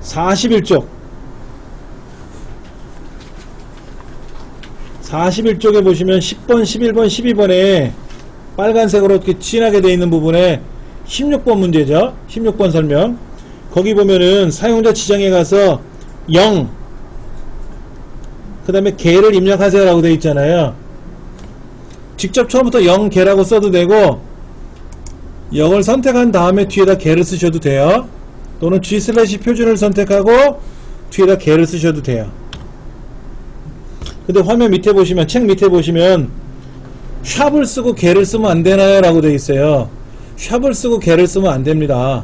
41쪽 41쪽에 보시면 10번, 11번, 12번에 빨간색으로 이렇게 진하게 되어 있는 부분에 16번 문제죠. 16번 설명. 거기 보면은 사용자 지정에 가서 0, 그 다음에 개를 입력하세요 라고 되어 있잖아요. 직접 처음부터 0 개라고 써도 되고 0을 선택한 다음에 뒤에다 개를 쓰셔도 돼요. 또는 G 슬래시 표준을 선택하고 뒤에다 개를 쓰셔도 돼요. 근데 화면 밑에 보시면, 책 밑에 보시면 샵을 쓰고 개를 쓰면 안 되나요? 라고 되어 있어요. 샵을 쓰고 개를 쓰면 안 됩니다.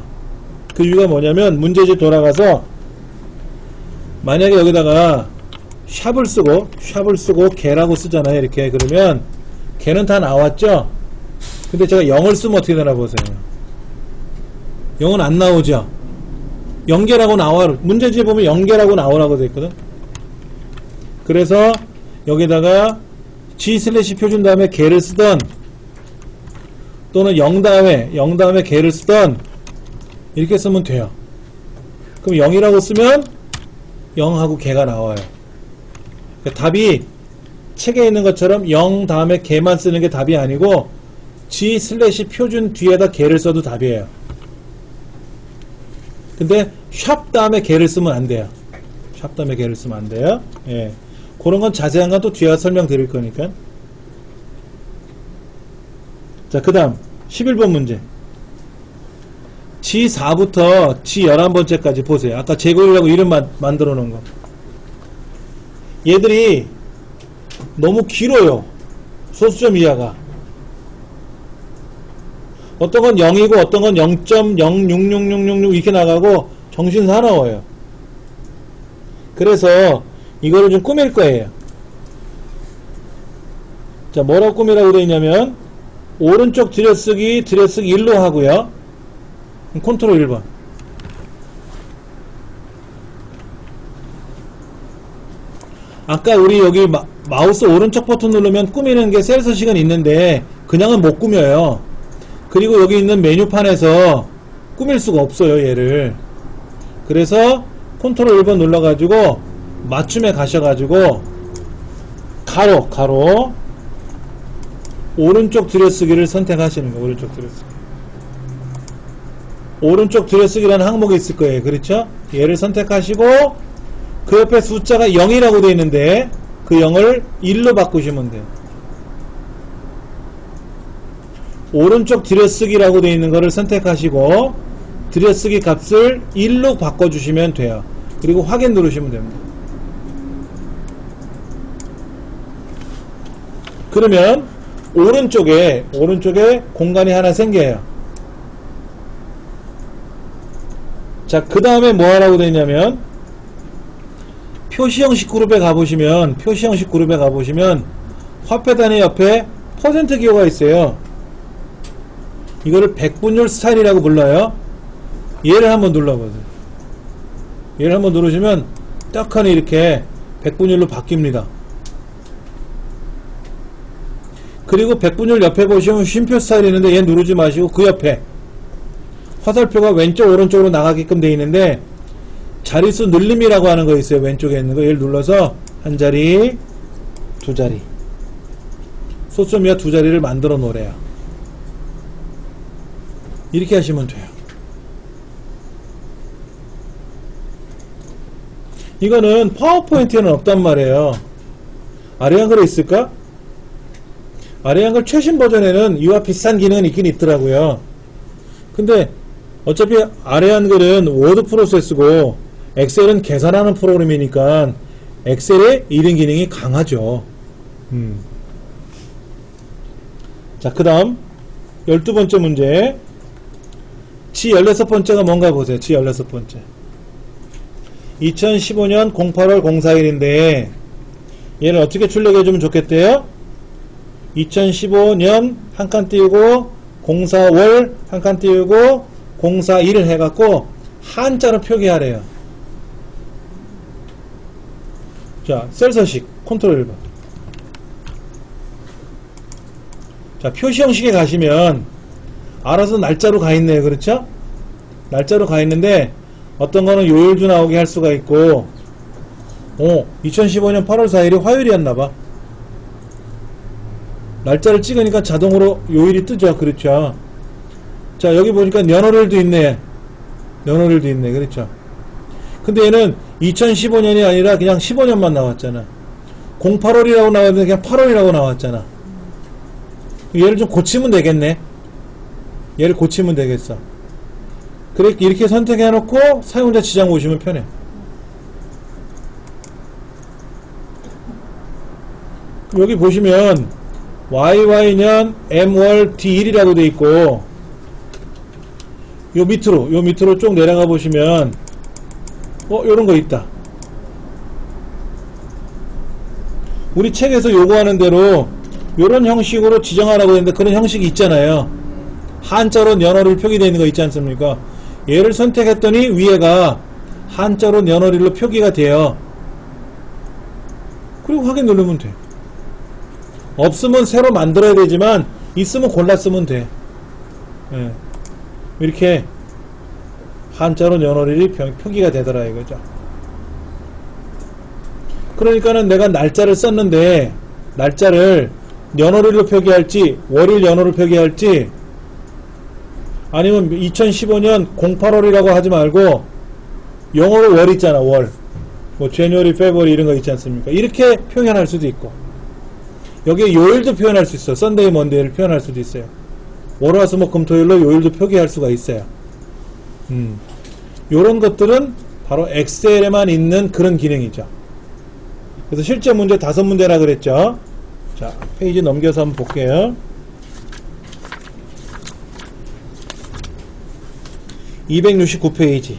그 이유가 뭐냐면 문제집 돌아가서 만약에 여기다가 샵을 쓰고 개라고 쓰잖아요. 이렇게. 그러면 개는 다 나왔죠? 근데 제가 0을 쓰면 어떻게 되나 보세요. 0은 안 나오죠? 0개라고 나와. 문제집에 보면 0개라고 나오라고 되어 있거든. 그래서 여기다가 G 슬래시 표준 다음에 개를 쓰던 또는 0 다음에 개를 쓰던 이렇게 쓰면 돼요. 그럼 0이라고 쓰면 0하고 개가 나와요. 그러니까 답이 책에 있는 것처럼 0 다음에 개만 쓰는 게 답이 아니고 G 슬래시 표준 뒤에다 개를 써도 답이에요. 근데 샵 다음에 개를 쓰면 안 돼요. 샵 다음에 개를 쓰면 안 돼요. 예. 그런 건 자세한 건 또 뒤에 설명드릴 거니까. 자, 그 다음 11번 문제. G4부터 G11번째까지 보세요. 아까 제곱이라고 이름 만들어 놓은 거. 얘들이 너무 길어요. 소수점 이하가. 어떤 건 0이고 어떤 건 0.066666 이렇게 나가고 정신 사나워요. 그래서 이거를 좀 꾸밀 거예요. 자, 뭐라고 꾸미라고 되어 있냐면 오른쪽 들여쓰기 1로 하고요. 컨트롤 1번. 아까 우리 여기 마우스 오른쪽 버튼 누르면 꾸미는 게 셀 서식은 있는데 그냥은 못 꾸며요. 그리고 여기 있는 메뉴판에서 꾸밀 수가 없어요, 얘를. 그래서 컨트롤 1번 눌러가지고 맞춤에 가셔가지고 가로 오른쪽 들여쓰기를 선택하시는 거예요. 오른쪽 들여쓰기. 오른쪽 들여쓰기라는 항목이 있을 거예요. 그렇죠? 얘를 선택하시고 그 옆에 숫자가 0이라고 되어 있는데 그 0을 1로 바꾸시면 돼요. 오른쪽 들여쓰기라고 되어 있는 거를 선택하시고 들여쓰기 값을 1로 바꿔주시면 돼요. 그리고 확인 누르시면 됩니다. 그러면 오른쪽에 공간이 하나 생겨요. 자, 그 다음에 뭐 하라고 되어 있냐면 표시 형식 그룹에 가보시면 화폐 단위 옆에 퍼센트 기호가 있어요. 이거를 백분율 스타일이라고 불러요. 얘를 한번 눌러보세요. 얘를 한번 누르시면 딱하니 이렇게 백분율로 바뀝니다. 그리고 백분율 옆에 보시면 쉼표 스타일이 있는데 얘 누르지 마시고 그 옆에 화살표가 왼쪽 오른쪽으로 나가게끔 되어 있는데 자릿수 늘림이라고 하는 거 있어요. 왼쪽에 있는 거. 얘를 눌러서 한 자리, 두 자리, 소수점 이하 두 자리를 만들어 놓으래요. 이렇게 하시면 돼요. 이거는 파워포인트에는 없단 말이에요. 아래 한글에 있을까? 아래 한글 최신 버전에는 이와 비슷한 기능은 있긴 있더라고요. 근데 어차피 아래 한글은 워드 프로세스고 엑셀은 계산하는 프로그램이니까 엑셀의 이런 기능이 강하죠. 자, 그 다음 12번째 문제. G16번째가 뭔가 보세요. G16번째 2015년 08월 04일인데 얘를 어떻게 출력해주면 좋겠대요? 2015년 한 칸 띄우고 04월 한 칸 띄우고 04일을 해갖고 한자로 표기하래요. 자, 셀 서식 컨트롤 1번. 자, 표시 형식에 가시면 알아서 날짜로 가 있네요. 그렇죠? 날짜로 가 있는데 어떤 거는 요일도 나오게 할 수가 있고, 2015년 8월 4일이 화요일이었나봐. 날짜를 찍으니까 자동으로 요일이 뜨죠. 그렇죠. 자, 여기 보니까 연월일도 있네. 연월일도 있네. 그렇죠. 근데 얘는 2015년이 아니라 그냥 15년만 나왔잖아. 08월이라고 나왔는데 그냥 8월이라고 나왔잖아. 얘를 좀 고치면 되겠네. 얘를 고치면 되겠어. 그래, 이렇게 선택해 놓고 사용자 지장 보시면 편해. 여기 보시면 YY년 M월 D1이라고 돼 있고, 요 밑으로 쭉 내려가 보시면 요런 거 있다. 우리 책에서 요구하는 대로 요런 형식으로 지정하라고 했는데 그런 형식이 있잖아요. 한자로 연월일 표기되어 있는 거 있지 않습니까? 얘를 선택했더니 위에가 한자로 연월일로 표기가 돼요. 그리고 확인 누르면 돼. 없으면 새로 만들어야 되지만 있으면 골라 쓰면 돼. 예. 이렇게 한자로 연월일이 표기가 되더라 이거죠. 그러니까는 내가 날짜를 썼는데 날짜를 연월일로 표기할지 월일 연월을 표기할지 아니면 2015년 08월이라고 하지 말고 영어로 월 있잖아. 월 뭐 January, February 이런 거 있지 않습니까? 이렇게 표현할 수도 있고 여기에 요일도 표현할 수 있어. 썬데이, 먼데이를 표현할 수도 있어요. 월화수목금토일로 요일도 표기할 수가 있어요. 요런 것들은 바로 엑셀에만 있는 그런 기능이죠. 그래서 실제 문제 5문제라 그랬죠. 자, 페이지 넘겨서 한번 볼게요. 269페이지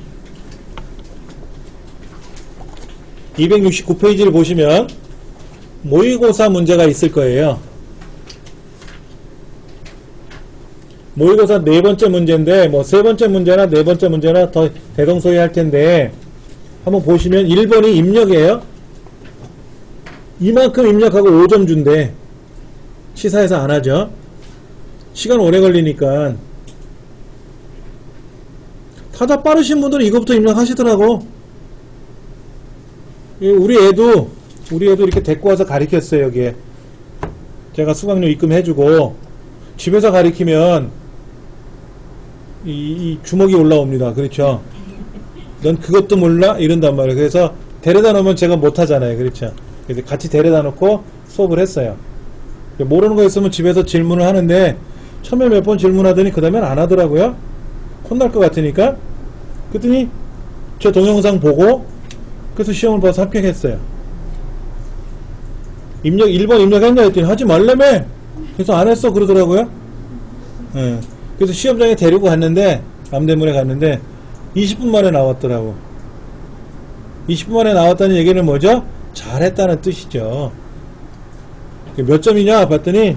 269페이지를 보시면 모의고사 문제가 있을 거예요. 모의고사 4번째 문제인데 뭐 3번째 문제나 4번째 문제나 더 대동소이할 텐데 한번 보시면 1번이 입력이에요. 이만큼 입력하고 5점 준대. 시사에서 안 하죠. 시간 오래 걸리니까. 타자 빠르신 분들은 이것부터 입력하시더라고. 우리 애도 이렇게 데리고 와서 가르쳤어요. 여기에 제가 수강료 입금해주고 집에서 가르치면 이 주먹이 올라옵니다. 그렇죠? 넌 그것도 몰라? 이런단 말이에요. 그래서 데려다 놓으면 제가 못하잖아요. 그렇죠? 그래서 같이 데려다 놓고 수업을 했어요. 모르는 거 있으면 집에서 질문을 하는데 처음에 몇 번 질문하더니 그 다음엔 안 하더라고요. 혼날 것 같으니까. 그랬더니 저 동영상 보고 그래서 시험을 봐서 합격했어요. 1번 입력했냐 했더니 하지 말라며. 그래서 안 했어 그러더라고요. 예. 그래서 시험장에 데리고 갔는데 남대문에 갔는데 20분 만에 나왔더라고. 20분 만에 나왔다는 얘기는 뭐죠? 잘했다는 뜻이죠. 몇 점이냐 봤더니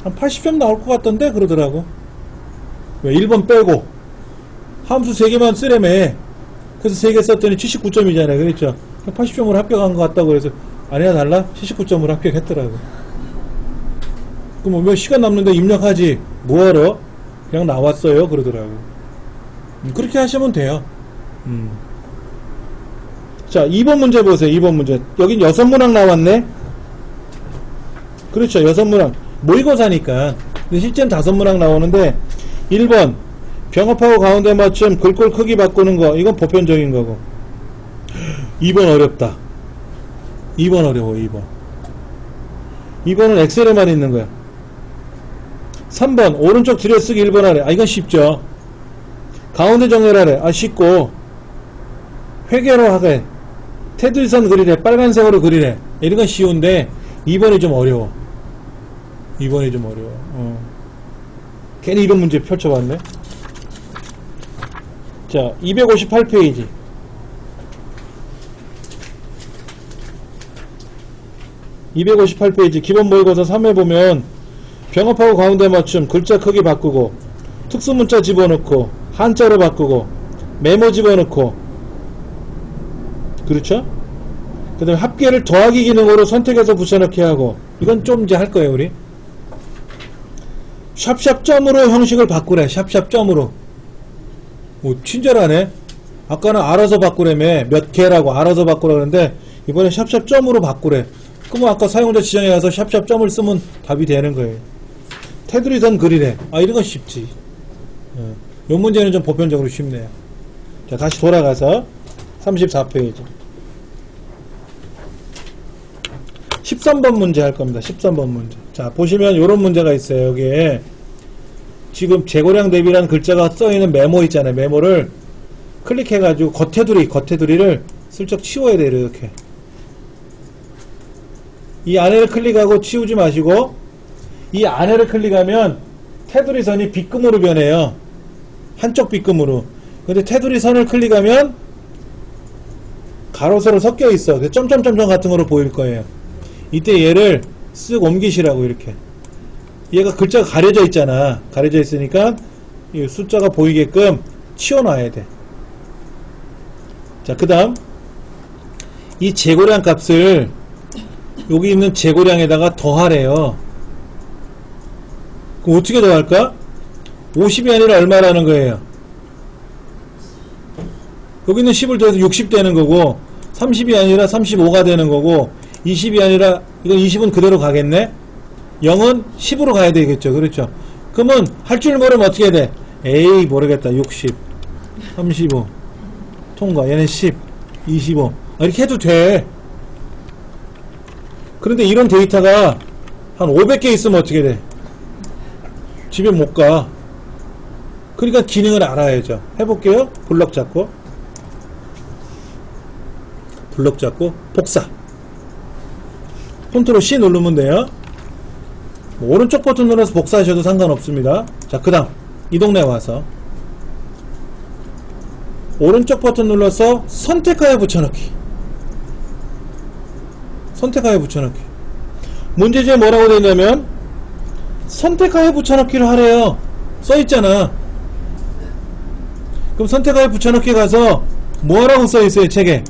한 80점 나올 것 같던데 그러더라고. 왜 1번 빼고 함수 3개만 쓰래매. 그래서 3개 썼더니 79점이잖아요. 그렇죠? 80점으로 합격한 것 같다고 그래서 아니야 달라? 79점으로 합격했더라고. 그럼 뭐 시간 남는데 입력하지 뭐하러? 그냥 나왔어요 그러더라고. 그렇게 하시면 돼요. 자, 2번 문제 보세요. 2번 문제. 여긴 6문항 나왔네. 그렇죠. 6문항. 모의고사니까. 근데 실제는 5문항 나오는데 1번 병합하고 가운데 맞춤 글꼴 크기 바꾸는 거. 이건 보편적인 거고. 2번 어렵다. 2번 어려워. 2번은 엑셀에만 있는 거야. 3번 오른쪽 줄여쓰기 1번 아래. 이건 쉽죠. 가운데 정렬하래. 쉽고. 회계로 하래. 테두리선 그리래. 빨간색으로 그리래. 이런 건 쉬운데 2번이 좀 어려워. 2번이 좀 어려워. 괜히 이런 문제 펼쳐봤네. 자, 258페이지. 258페이지 기본 모의고사 3회 보면 병합하고 가운데 맞춤 글자 크기 바꾸고 특수문자 집어넣고 한자로 바꾸고 메모 집어넣고 그렇죠? 그 다음에 합계를 더하기 기능으로 선택해서 붙여넣기 하고 이건 좀 이제 할 거예요 우리. 샵샵 점으로 형식을 바꾸래. 샵샵 점으로. 오 친절하네. 아까는 알아서 바꾸래며 몇 개라고 알아서 바꾸라 그러는데 이번에 샵샵 점으로 바꾸래. 그러면 아까 사용자 지정에 가서 샵샵 점을 쓰면 답이 되는 거예요. 테두리 선 그리래. 아, 이런 건 쉽지. 이 문제는 좀 보편적으로 쉽네요. 자, 다시 돌아가서 34페이지 13번 문제 할 겁니다. 13번 문제. 자, 보시면 이런 문제가 있어요. 여기에 지금 재고량 대비라는 글자가 써있는 메모 있잖아요. 메모를 클릭해가지고 겉테두리를 슬쩍 치워야 돼요. 이렇게 이 안에를 클릭하고 치우지 마시고 이 안에를 클릭하면 테두리 선이 빗금으로 변해요. 한쪽 빗금으로. 근데 테두리 선을 클릭하면 가로세로 섞여 있어. 점점점점 같은 거로 보일 거예요. 이때 얘를 쓱 옮기시라고. 이렇게 얘가 글자가 가려져 있잖아. 가려져 있으니까 이 숫자가 보이게끔 치워놔야 돼. 자, 그 다음 이 재고량 값을 여기 있는 재고량에다가 더하래요. 그럼 어떻게 더할까? 50이 아니라 얼마라는 거예요? 여기 있는 10을 더해서 60 되는 거고, 30이 아니라 35가 되는 거고, 20이 아니라 이건 20은 그대로 가겠네? 0은 10으로 가야 되겠죠. 그렇죠? 그러면 할 줄 모르면 어떻게 해야 돼? 에이 모르겠다. 60 35 통과. 얘는 10 25 이렇게 해도 돼. 그런데 이런 데이터가 한 500개 있으면 어떻게 돼? 집에 못 가. 그러니까 기능을 알아야죠. 해볼게요. 블럭 잡고 복사. 컨트롤 C 누르면 돼요. 오른쪽 버튼 눌러서 복사하셔도 상관없습니다. 자, 그 다음 이 동네 와서 오른쪽 버튼 눌러서 선택하여 붙여넣기. 문제지에 뭐라고 되냐면 선택하여 붙여넣기를 하래요. 써있잖아. 그럼 선택하여 붙여넣기 가서 뭐라고 써있어요? 책에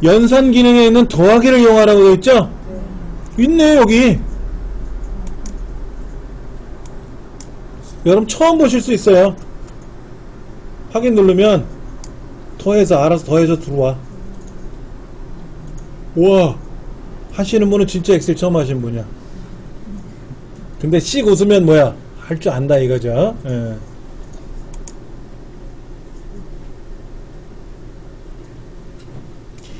연산 기능에 있는 더하기를 이용하라고 되어있죠? 있네. 여기 여러분 처음 보실 수 있어요. 확인 누르면 더해서 알아서 더해서 들어와. 우와, 하시는 분은 진짜 엑셀 처음 하신 분이야. 근데 씩 웃으면 뭐야, 할 줄 안다 이거죠. 예.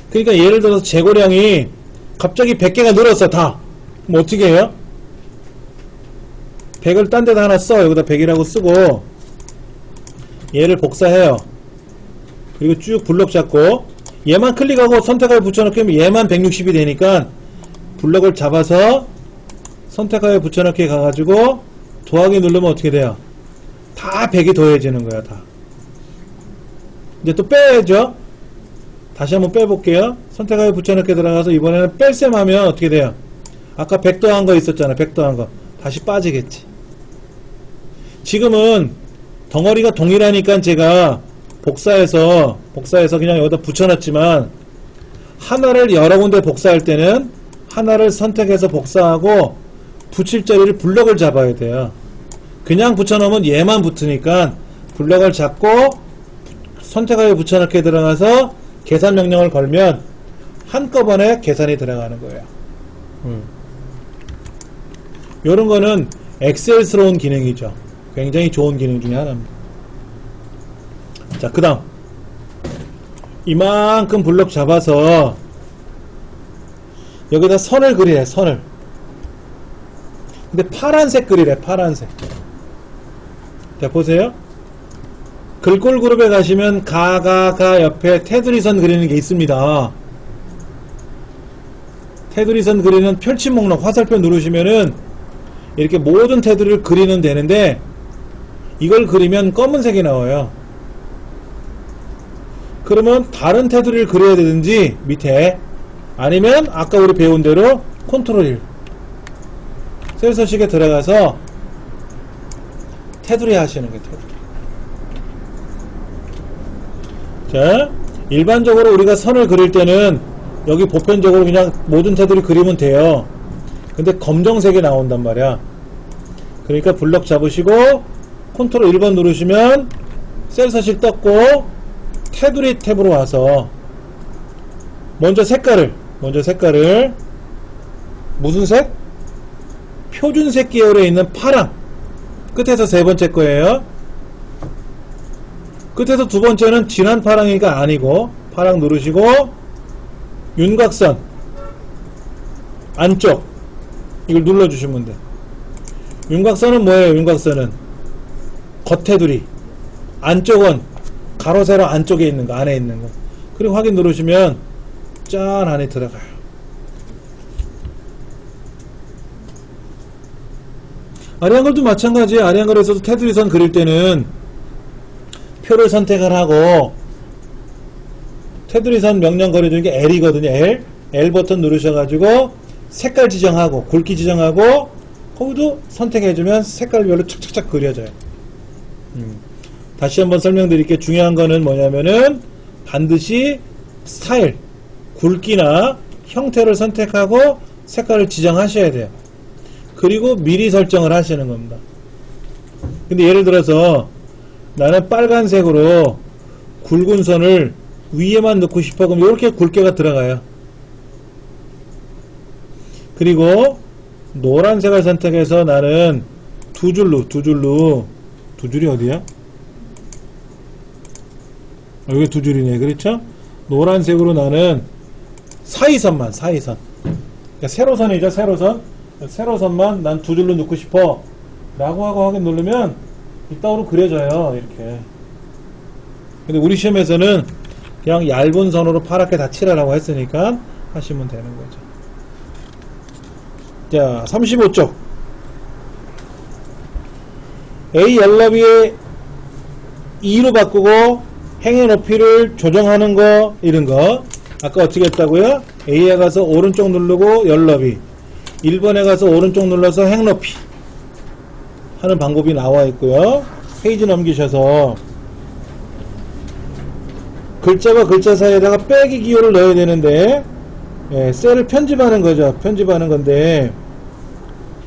그러니까 예를 들어서 재고량이 갑자기 100개가 늘었어. 다. 그럼 어떻게 해요? 100을 딴 데다 하나 써. 여기다 100이라고 쓰고 얘를 복사해요. 그리고 쭉 블럭 잡고 얘만 클릭하고 선택하여 붙여넣기 하면 얘만 160이 되니까 블럭을 잡아서 선택하여 붙여넣기에 가가지고 더하기 누르면 어떻게 돼요? 다 100이 더해지는 거야. 다. 이제 또 빼야죠. 다시 한번 빼볼게요. 선택하여 붙여넣기 들어가서 이번에는 뺄셈 하면 어떻게 돼요? 아까 100 더한 거 있었잖아. 100 더한 거 다시 빠지겠지. 지금은 덩어리가 동일하니까 제가 복사해서 그냥 여기다 붙여놨지만 하나를 여러 군데 복사할 때는 하나를 선택해서 복사하고 붙일 자리를 블럭을 잡아야 돼요. 그냥 붙여놓으면 얘만 붙으니까 블럭을 잡고 선택하여 붙여넣기에 들어가서 계산 명령을 걸면 한꺼번에 계산이 들어가는 거예요. 요런 거는 엑셀스러운 기능이죠. 굉장히 좋은 기능 중에 하나입니다. 자, 그 다음 이만큼 블럭 잡아서 여기다 선을 그리래. 선을. 근데 파란색 그리래. 파란색. 자, 보세요. 글꼴 그룹에 가시면 가 옆에 테두리 선 그리는 게 있습니다. 테두리 선 그리는 펼침 목록 화살표 누르시면은 이렇게 모든 테두리를 그리는 되는데 이걸 그리면 검은색이 나와요. 그러면 다른 테두리를 그려야 되든지 밑에, 아니면 아까 우리 배운 대로 컨트롤 1 셀 서식에 들어가서 테두리 하시는 게 테두리. 자, 일반적으로 우리가 선을 그릴 때는 여기 보편적으로 그냥 모든 테두리 그리면 돼요. 근데 검정색이 나온단 말이야. 그러니까 블럭 잡으시고 컨트롤 1번 누르시면 셀 서식 떴고 테두리 탭으로 와서 먼저 색깔을 무슨 색? 표준색 계열에 있는 파랑 끝에서 세 번째 거예요. 끝에서 두 번째는 진한 파랑이가 아니고 파랑 누르시고 윤곽선 안쪽 이걸 눌러주시면 돼. 윤곽선은 뭐예요? 윤곽선은 겉테두리, 안쪽은 가로 세로 안쪽에 있는 거, 안에 있는 거. 그리고 확인 누르시면 짠 안에 들어가요. 아리안글도 마찬가지예요. 아리안글에서도 테두리선 그릴 때는 표를 선택을 하고 테두리선 명령 거려주는 게 L이거든요. L 버튼 누르셔가지고 색깔 지정하고 굵기 지정하고 거기도 선택해주면 색깔별로 착착착 그려져요. 다시 한번 설명드릴게요. 중요한 거는 뭐냐면은 반드시 스타일, 굵기나 형태를 선택하고 색깔을 지정하셔야 돼요. 그리고 미리 설정을 하시는 겁니다. 근데 예를 들어서 나는 빨간색으로 굵은 선을 위에만 넣고 싶어 그럼 이렇게 굵게가 들어가요. 그리고 노란색을 선택해서 나는 두 줄이 어디야? 여기 두 줄이네. 그렇죠? 노란색으로 나는 사이선 그러니까 세로선이죠. 세로선만 난 두 줄로 넣고 싶어 라고 하고 확인 누르면 이따구로 그려져요. 이렇게. 근데 우리 시험에서는 그냥 얇은 선으로 파랗게 다 칠하라고 했으니까 하시면 되는 거죠. 자, 35쪽. A 열너비에 2로 바꾸고 행의 높이를 조정하는 거, 이런 거. 아까 어떻게 했다고요? A에 가서 오른쪽 누르고 열너비. 1번에 가서 오른쪽 눌러서 행 높이. 하는 방법이 나와 있고요. 페이지 넘기셔서 글자와 글자 사이에다가 빼기 기호를 넣어야 되는데 셀을 편집하는 거죠. 편집하는 건데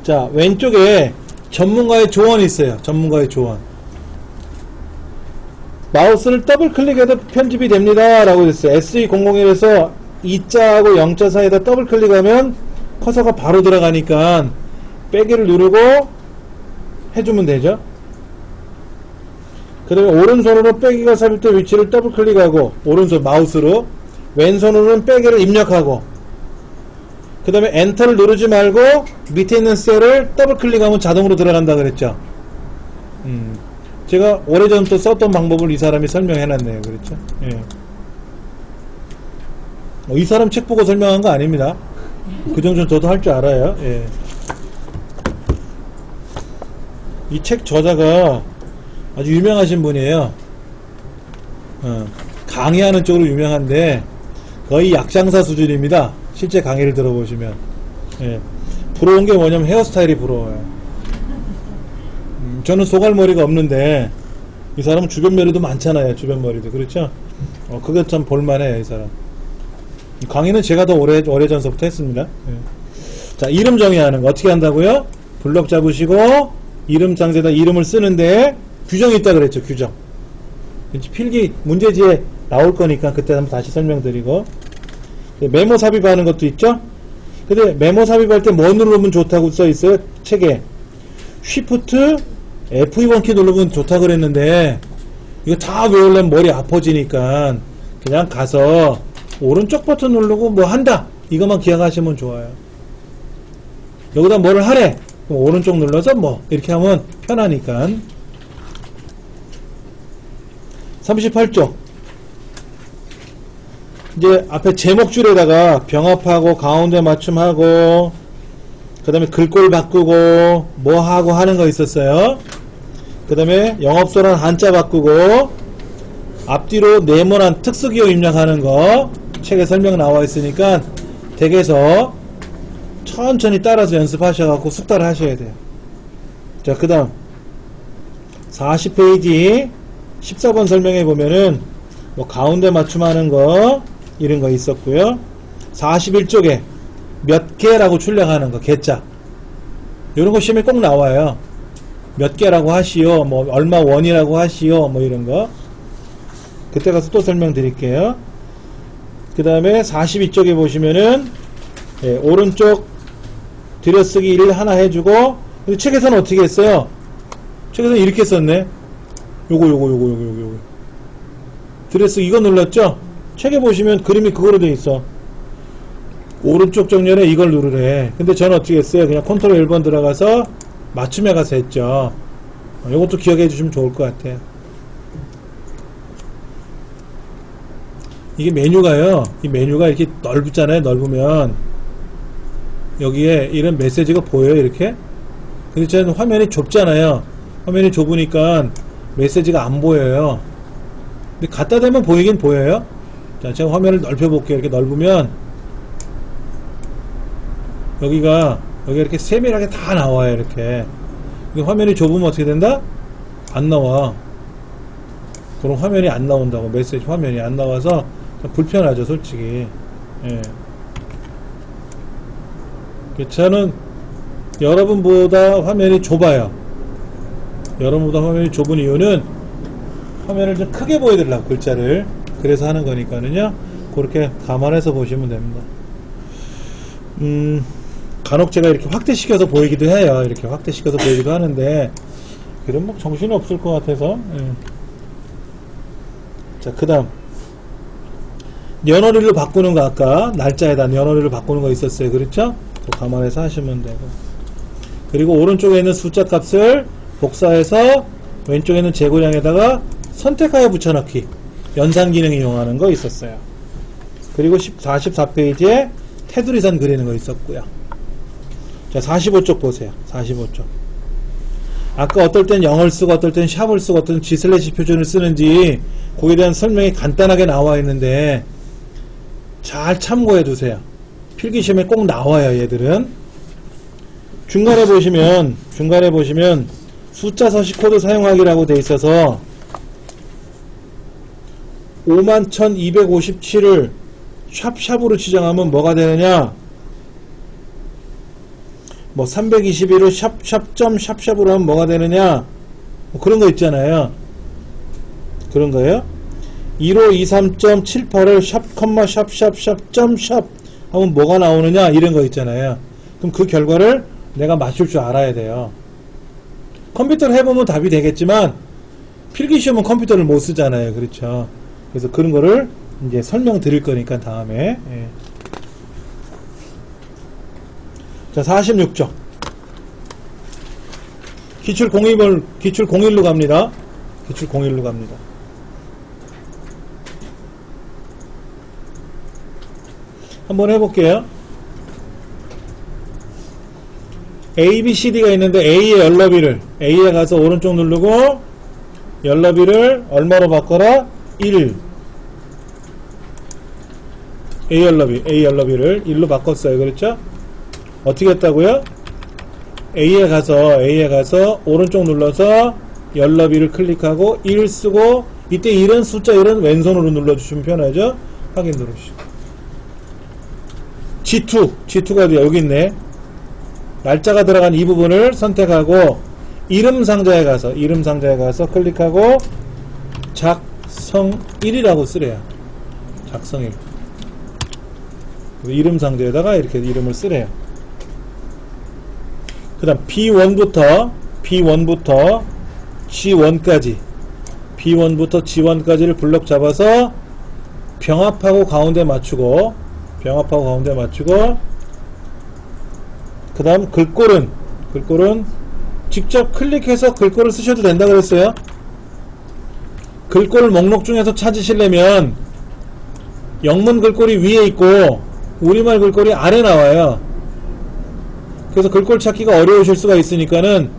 자 왼쪽에 전문가의 조언이 있어요. 전문가의 조언. 마우스를 더블 클릭해도 편집이 됩니다 라고 됐어요. SE001에서 2자하고 0자 사이에다 더블 클릭하면 커서가 바로 들어가니까 빼기를 누르고 해주면 되죠. 그 다음에 오른손으로 빼기가 삽입된 위치를 더블 클릭하고 오른손 마우스로 왼손으로는 빼기를 입력하고 그 다음에 엔터를 누르지 말고 밑에 있는 셀을 더블 클릭하면 자동으로 들어간다 그랬죠. 제가 오래전부터 썼던 방법을 이 사람이 설명해 놨네요. 그렇죠? 예. 이 사람 책 보고 설명한 거 아닙니다. 그 정도는 저도 할 줄 알아요. 예. 이 책 저자가 아주 유명하신 분이에요. 강의하는 쪽으로 유명한데 거의 약장사 수준입니다. 실제 강의를 들어보시면. 예. 부러운 게 뭐냐면 헤어스타일이 부러워요. 저는 소갈머리가 없는데 이 사람은 주변머리도 많잖아요. 주변머리도. 그렇죠? 그것 참 볼만해요. 이 사람. 강의는 제가 더 오래전서부터 했습니다. 예. 자, 이름 정의하는 거 어떻게 한다고요? 블럭 잡으시고 이름 상자에다 이름을 쓰는데 규정이 있다 그랬죠. 규정. 필기 문제지에 나올 거니까 그때 한번 다시 설명드리고 메모 삽입하는 것도 있죠. 근데 메모 삽입할 때 뭐 누르면 좋다고 써 있어요. 책에 Shift F2번 키 누르면 좋다 그랬는데 이거 다 외우려면 머리 아파지니까 그냥 가서 오른쪽 버튼 누르고 뭐 한다 이것만 기억하시면 좋아요. 여기다 뭐를 하래 그럼 오른쪽 눌러서 뭐 이렇게 하면 편하니까. 38쪽 이제 앞에 제목줄에다가 병합하고 가운데 맞춤하고 그 다음에 글꼴 바꾸고 뭐 하고 하는 거 있었어요. 그 다음에 영업소란 한자 바꾸고 앞뒤로 네모난 특수기호 입력하는 거 책에 설명 나와 있으니까 댁에서 천천히 따라서 연습하셔갖고 숙달을 하셔야 돼요. 자, 그 다음 40페이지 14번 설명해 보면은 뭐 가운데 맞춤하는 거 이런 거 있었고요. 41쪽에 몇 개라고 출력하는 거 개자 이런 거 시험에 꼭 나와요. 몇 개라고 하시오, 뭐 얼마 원이라고 하시오, 뭐 이런 거. 그때 가서 또 설명드릴게요. 그 다음에 42쪽에 보시면은 예, 오른쪽 들여쓰기 1 하나 해주고, 근데 책에서는 어떻게 했어요? 책에서는 이렇게 썼네. 요거. 들여쓰기 이거 눌렀죠? 책에 보시면 그림이 그거로 돼 있어. 오른쪽 정렬에 이걸 누르래. 근데 저는 어떻게 했어요? 그냥 컨트롤 1번 들어가서 맞춤에 가서 했죠. 요것도 기억해 주시면 좋을 것 같아요. 이게 메뉴가요, 이 메뉴가 이렇게 넓잖아요. 넓으면 여기에 이런 메시지가 보여요, 이렇게. 근데 저는 화면이 좁잖아요. 화면이 좁으니까 메시지가 안 보여요. 근데 갖다 대면 보이긴 보여요. 자, 제가 화면을 넓혀 볼게요. 이렇게 넓으면 여기가 이렇게 세밀하게 다 나와요, 이렇게. 근데 화면이 좁으면 어떻게 된다? 안 나와. 그럼 화면이 안 나온다고. 메시지 화면이 안 나와서 불편하죠, 솔직히. 예. 저는 여러분보다 화면이 좁아요. 여러분보다 화면이 좁은 이유는 화면을 좀 크게 보여드리려고, 글자를. 그래서 하는 거니까는요. 그렇게 감안해서 보시면 됩니다. 간혹 제가 이렇게 확대시켜서 보이기도 해요. 이렇게 확대시켜서 보이기도 하는데, 그럼 뭐 정신이 없을 것 같아서. 예. 자, 그 다음. 연월일로 바꾸는 거, 아까 날짜에다 연월일로 바꾸는 거 있었어요. 그렇죠? 또 감안해서 하시면 되고. 그리고 오른쪽에 있는 숫자 값을 복사해서 왼쪽에 있는 재고량에다가 선택하여 붙여넣기, 연산 기능 이용하는 거 있었어요. 그리고 44페이지에 테두리선 그리는 거 있었고요. 자, 45쪽 보세요. 45쪽. 아까 어떨 땐 0을 쓰고 어떨 땐 샵을 쓰고 어떨 땐 G/ 표준을 쓰는지 거기에 대한 설명이 간단하게 나와 있는데 잘 참고해 두세요. 필기시험에 꼭 나와요, 얘들은. 중간에 보시면 숫자 서식 코드 사용하기라고 돼 있어서 51,257을 샵으로 지정하면 뭐가 되느냐? 뭐 321을 샵으로 하면 뭐가 되느냐? 뭐 그런 거 있잖아요. 그런 거예요. 1523.78을 샵 하면 뭐가 나오느냐? 이런 거 있잖아요. 그럼 그 결과를 내가 맞출 줄 알아야 돼요. 컴퓨터를 해보면 답이 되겠지만 필기시험은 컴퓨터를 못 쓰잖아요. 그렇죠? 그래서 그런 거를 이제 설명 드릴 거니까 다음에. 예. 자, 46쪽. 기출 01로 갑니다. 기출 01로 갑니다. 한번 해볼게요. A, B, C, D가 있는데 A의 열너비를, A에 가서 오른쪽 누르고 열너비를 얼마로 바꿔라? 1. A 열너비를 1로 바꿨어요. 그렇죠? 어떻게 했다고요? A에 가서 오른쪽 눌러서 열너비를 클릭하고 1 쓰고, 이때 1은 숫자 1은 왼손으로 눌러주시면 편하죠? 확인 누르시고. G2가 어디야? 여기 있네. 날짜가 들어간 이 부분을 선택하고 이름 상자에 가서 클릭하고 작성 1이라고 쓰래요. 작성 1. 이름 상자에다가 이렇게 이름을 쓰래요. 그 다음 B1부터 G1까지 G1까지를 블럭 잡아서 병합하고 가운데 맞추고 그 다음 글꼴은 직접 클릭해서 글꼴을 쓰셔도 된다 그랬어요. 글꼴 목록 중에서 찾으시려면 영문 글꼴이 위에 있고 우리말 글꼴이 아래 나와요. 그래서 글꼴 찾기가 어려우실 수가 있으니까는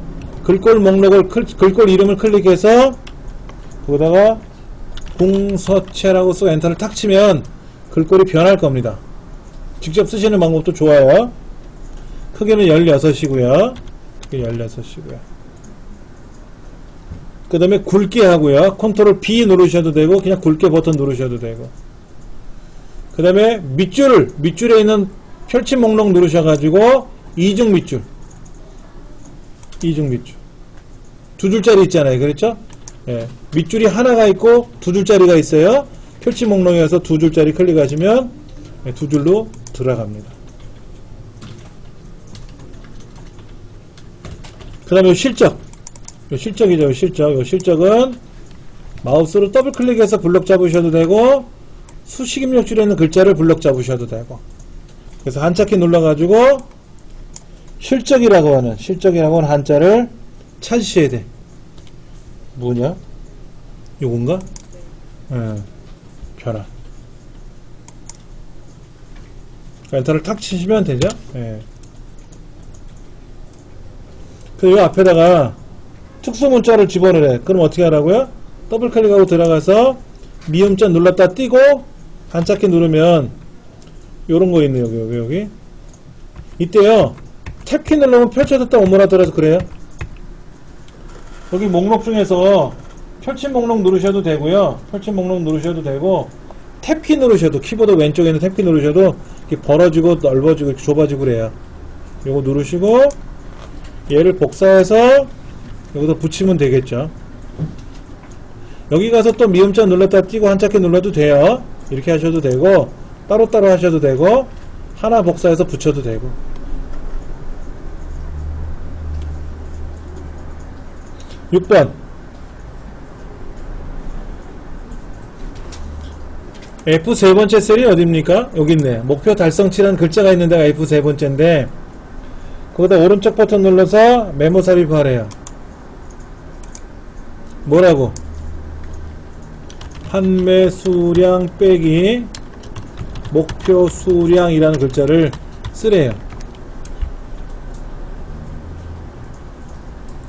글꼴 목록을 글꼴 이름을 클릭해서 거기다가 궁서체라고 쓰고 엔터를 탁 치면 글꼴이 변할 겁니다. 직접 쓰시는 방법도 좋아요. 크기는 16이고요. 그 다음에 굵게 하고요. 컨트롤 B 누르셔도 되고 그냥 굵게 버튼 누르셔도 되고, 그 다음에 밑줄에 있는 펼침 목록 누르셔가지고 이중 밑줄 두 줄짜리 있잖아요. 그렇죠? 예. 밑줄이 하나가 있고 두 줄짜리가 있어요. 표시 목록에서 두 줄짜리 클릭하시면 예, 두 줄로 들어갑니다. 그 다음에 실적. 실적이죠. 실적. 실적은 마우스로 더블 클릭해서 블럭 잡으셔도 되고, 수식 입력줄에 있는 글자를 블럭 잡으셔도 되고. 그래서 한자키 눌러가지고, 실적이라고 하는 한자를 찾으셔야 돼. 뭐냐? 요건가? 예. 변화. 엔터를 탁 치시면 되죠? 예. 그 앞에다가 특수 문자를 집어넣으래. 그럼 어떻게 하라고요? 더블 클릭하고 들어가서 미음자 눌렀다 띄고 한자키 누르면 요런 거 있네요. 여기. 이때요. 탭키 누르면 펼쳐졌다 오므라들어서 그래요. 여기 목록 중에서 펼친 목록 누르셔도 되고요. 펼친 목록 누르셔도 되고 탭키 누르셔도 키보드 왼쪽에 있는 탭키 누르셔도 이렇게 벌어지고 넓어지고 이렇게 좁아지고 그래요. 요거 누르시고 얘를 복사해서 여기다 붙이면 되겠죠. 여기 가서 또 미음자 눌렀다 띄고 한자키 눌러도 돼요. 이렇게 하셔도 되고 따로따로 하셔도 되고 하나 복사해서 붙여도 되고. (6번) F 세 번째 셀이 어딥니까? 여기 있네. 목표 달성치라는 글자가 있는 데가 F 세 번째인데 거기다 오른쪽 버튼 눌러서 메모 삽입하래요. 뭐라고? 판매 수량 빼기 목표 수량이라는 글자를 쓰래요.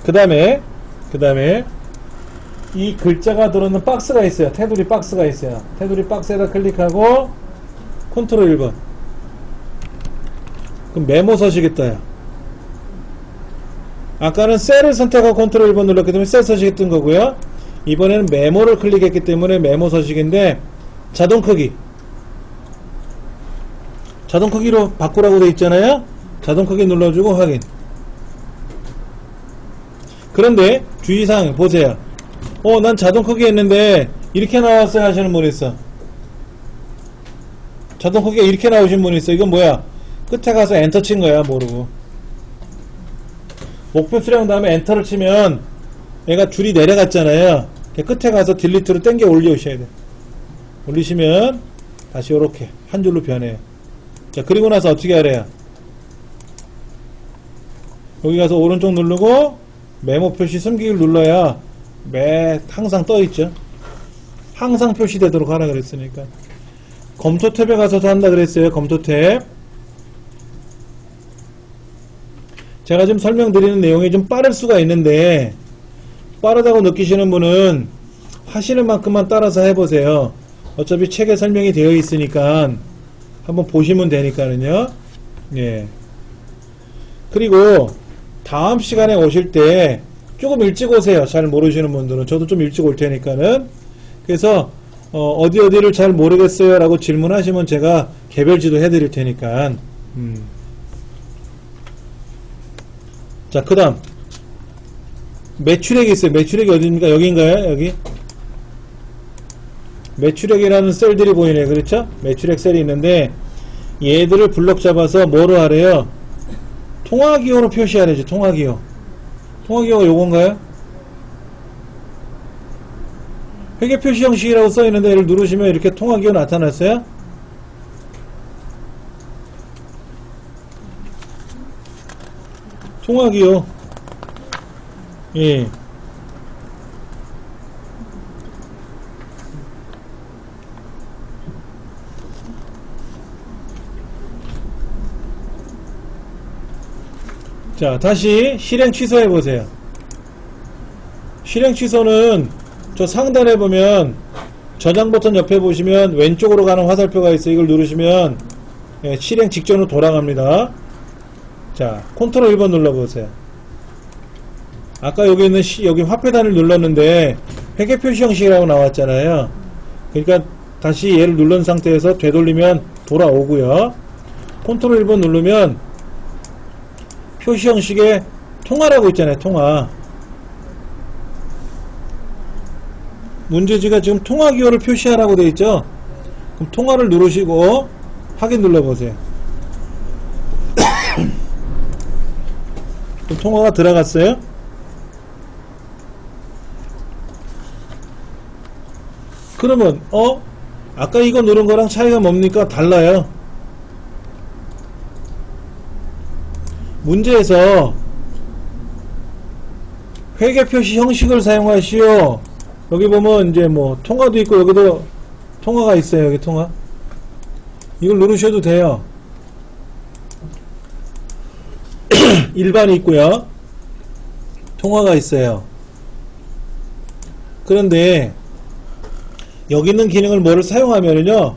그 다음에 이 글자가 들어있는 박스가 있어요. 테두리 박스가 있어요. 테두리 박스에다 클릭하고 컨트롤 1번. 그럼 메모 서식이 떠요. 아까는 셀을 선택하고 컨트롤 1번 눌렀기 때문에 셀 서식이 뜬 거고요. 이번에는 메모를 클릭했기 때문에 메모 서식인데 자동 크기로 바꾸라고 되어 있잖아요. 자동 크기 눌러주고 확인. 그런데 주의사항 보세요. 난 자동 크기 했는데 이렇게 나왔어요 하시는 분 있어. 자동 크기가 이렇게 나오신 분 있어. 이건 뭐야? 끝에 가서 엔터 친 거야. 모르고. 목표 수량 다음에 엔터를 치면 얘가 줄이 내려갔잖아요. 끝에 가서 딜리트로 당겨 올려오셔야 돼. 올리시면 다시 요렇게 한 줄로 변해요. 자, 그리고 나서 어떻게 하래요? 여기 가서 오른쪽 누르고 메모 표시 숨기기를 눌러야 항상 떠있죠. 항상 표시되도록 하라 그랬으니까. 검토 탭에 가서도 한다 그랬어요. 검토 탭. 제가 지금 설명드리는 내용이 좀 빠를 수가 있는데 빠르다고 느끼시는 분은 하시는 만큼만 따라서 해보세요. 어차피 책에 설명이 되어 있으니까 한번 보시면 되니까는요. 예. 그리고 다음 시간에 오실 때 조금 일찍 오세요. 잘 모르시는 분들은. 저도 좀 일찍 올 테니까는. 그래서 어디를 잘 모르겠어요 라고 질문하시면 제가 개별 지도 해드릴 테니까. 자, 그 다음 매출액이 있어요. 매출액이 어디입니까? 여기인가요? 여기 매출액이라는 셀들이 보이네요. 그렇죠? 매출액 셀이 있는데 얘들을 블럭 잡아서 뭐로 하래요? 통화기호로 표시하래죠. 통화기호가 요건가요? 회계 표시 형식이라고 써있는데 얘를 누르시면 이렇게 통화기호 나타났어요? 통화기호. 예. 자, 다시 실행 취소해 보세요. 실행 취소는 저 상단에 보면 저장 버튼 옆에 보시면 왼쪽으로 가는 화살표가 있어요. 이걸 누르시면 예, 실행 직전으로 돌아갑니다. 자, 컨트롤 1번 눌러보세요. 아까 여기 있는 여기 화폐단을 눌렀는데 회계 표시 형식이라고 나왔잖아요. 그러니까 다시 얘를 누른 상태에서 되돌리면 돌아오고요. 컨트롤 1번 누르면 표시 형식에 통화라고 있잖아요. 통화. 문제지가 지금 통화 기호를 표시하라고 되어 있죠. 그럼 통화를 누르시고 확인 눌러보세요. 그럼 통화가 들어갔어요. 그러면 아까 이거 누른 거랑 차이가 뭡니까? 달라요. 문제에서 회계 표시 형식을 사용하시오. 여기 보면 이제 뭐 통화도 있고 여기도 통화가 있어요. 여기 통화. 이걸 누르셔도 돼요. 일반이 있고요. 통화가 있어요. 그런데 여기 있는 기능을 뭐를 사용하면은요,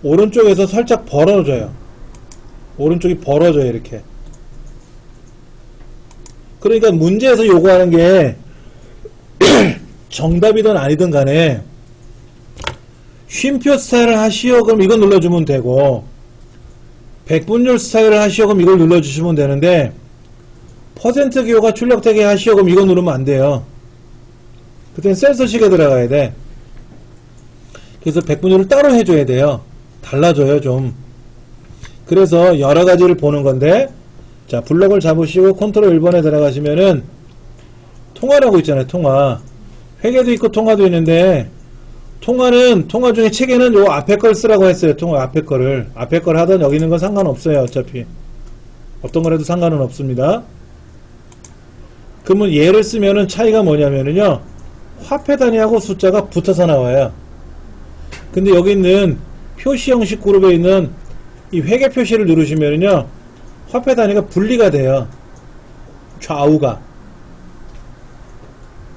오른쪽에서 살짝 벌어져요. 오른쪽이 벌어져요. 이렇게. 그러니까 문제에서 요구하는 게 정답이든 아니든 간에 쉼표 스타일을 하시오. 그럼 이거 눌러주면 되고, 백분율 스타일을 하시오. 그럼 이걸 눌러주시면 되는데, 퍼센트 기호가 출력되게 하시오. 그럼 이거 누르면 안 돼요. 그때는 셀서식에 들어가야 돼. 그래서 백분율을 따로 해줘야 돼요. 달라져요, 좀. 그래서 여러 가지를 보는 건데, 자, 블럭을 잡으시고 컨트롤 1번에 들어가시면은 통화라고 있잖아요, 통화. 회계도 있고 통화도 있는데, 통화 중에 책에는 요 앞에 걸 쓰라고 했어요. 통화 앞에 거를. 앞에 걸 하던 여기 있는 건 상관없어요, 어차피. 어떤 걸 해도 상관은 없습니다. 그러면 얘를 쓰면은 차이가 뭐냐면은요, 화폐 단위하고 숫자가 붙어서 나와요. 근데 여기 있는 표시 형식 그룹에 있는 이 회계 표시를 누르시면은요, 화폐 단위가 분리가 돼요. 좌우가.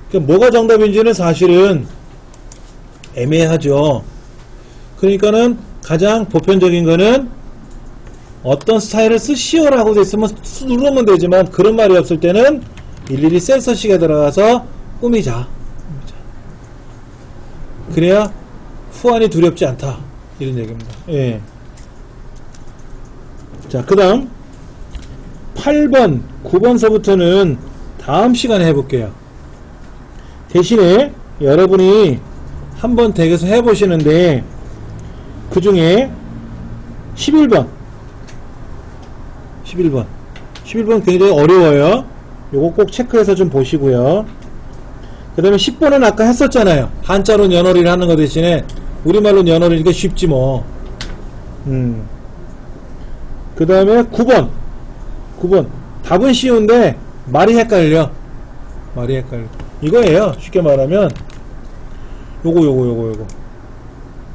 그러니까 뭐가 정답인지는 사실은 애매하죠. 그러니까는 가장 보편적인 거는 어떤 스타일을 쓰시오라고 돼 있으면 누르면 되지만, 그런 말이 없을 때는 일일이 셀서식에 들어가서 꾸미자. 그래야 후환이 두렵지 않다. 이런 얘기입니다. 예. 자, 그 다음 8번, 9번서부터는 다음 시간에 해볼게요. 대신에 여러분이 한번 댁에서 해보시는데, 그 중에 11번 굉장히 어려워요. 요거 꼭 체크해서 좀 보시고요. 그 다음에 10번은 아까 했었잖아요. 한자로 연어리를 하는 거 대신에 우리말로 연어리니까 쉽지 뭐. 그 다음에 9번 답은 쉬운데 말이 헷갈려. 이거예요. 쉽게 말하면 요거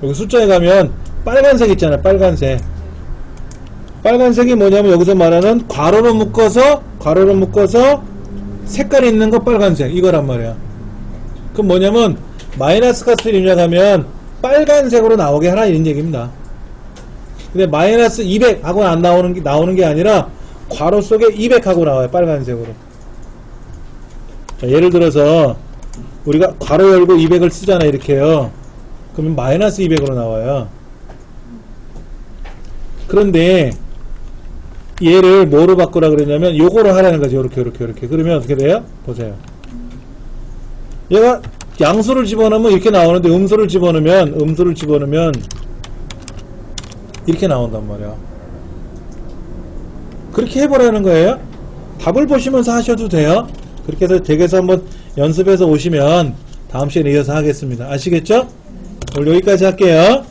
여기 숫자에 가면 빨간색 있잖아요. 빨간색이 뭐냐면 여기서 말하는 괄호로 묶어서 색깔이 있는 거 빨간색, 이거란 말이야. 그럼 뭐냐면 마이너스 값을 입력하면 빨간색으로 나오게 하라, 이런 얘기입니다. 근데 마이너스 200 하고 안 나오는 게 아니라 괄호 속에 200 하고 나와요, 빨간색으로. 자, 예를 들어서 우리가 괄호 열고 200을 쓰잖아요, 이렇게요. 그러면 마이너스 200으로 나와요. 그런데 얘를 뭐로 바꾸라 그랬냐면 요거로 하라는 거죠. 요렇게. 그러면 어떻게 돼요? 보세요. 얘가 양수를 집어넣으면 이렇게 나오는데, 음수를 집어넣으면 이렇게 나온단 말이야. 그렇게 해보라는 거예요. 답을 보시면서 하셔도 돼요. 그렇게 해서 댁에서 한번 연습해서 오시면 다음 시간에 이어서 하겠습니다. 아시겠죠? 오늘 여기까지 할게요.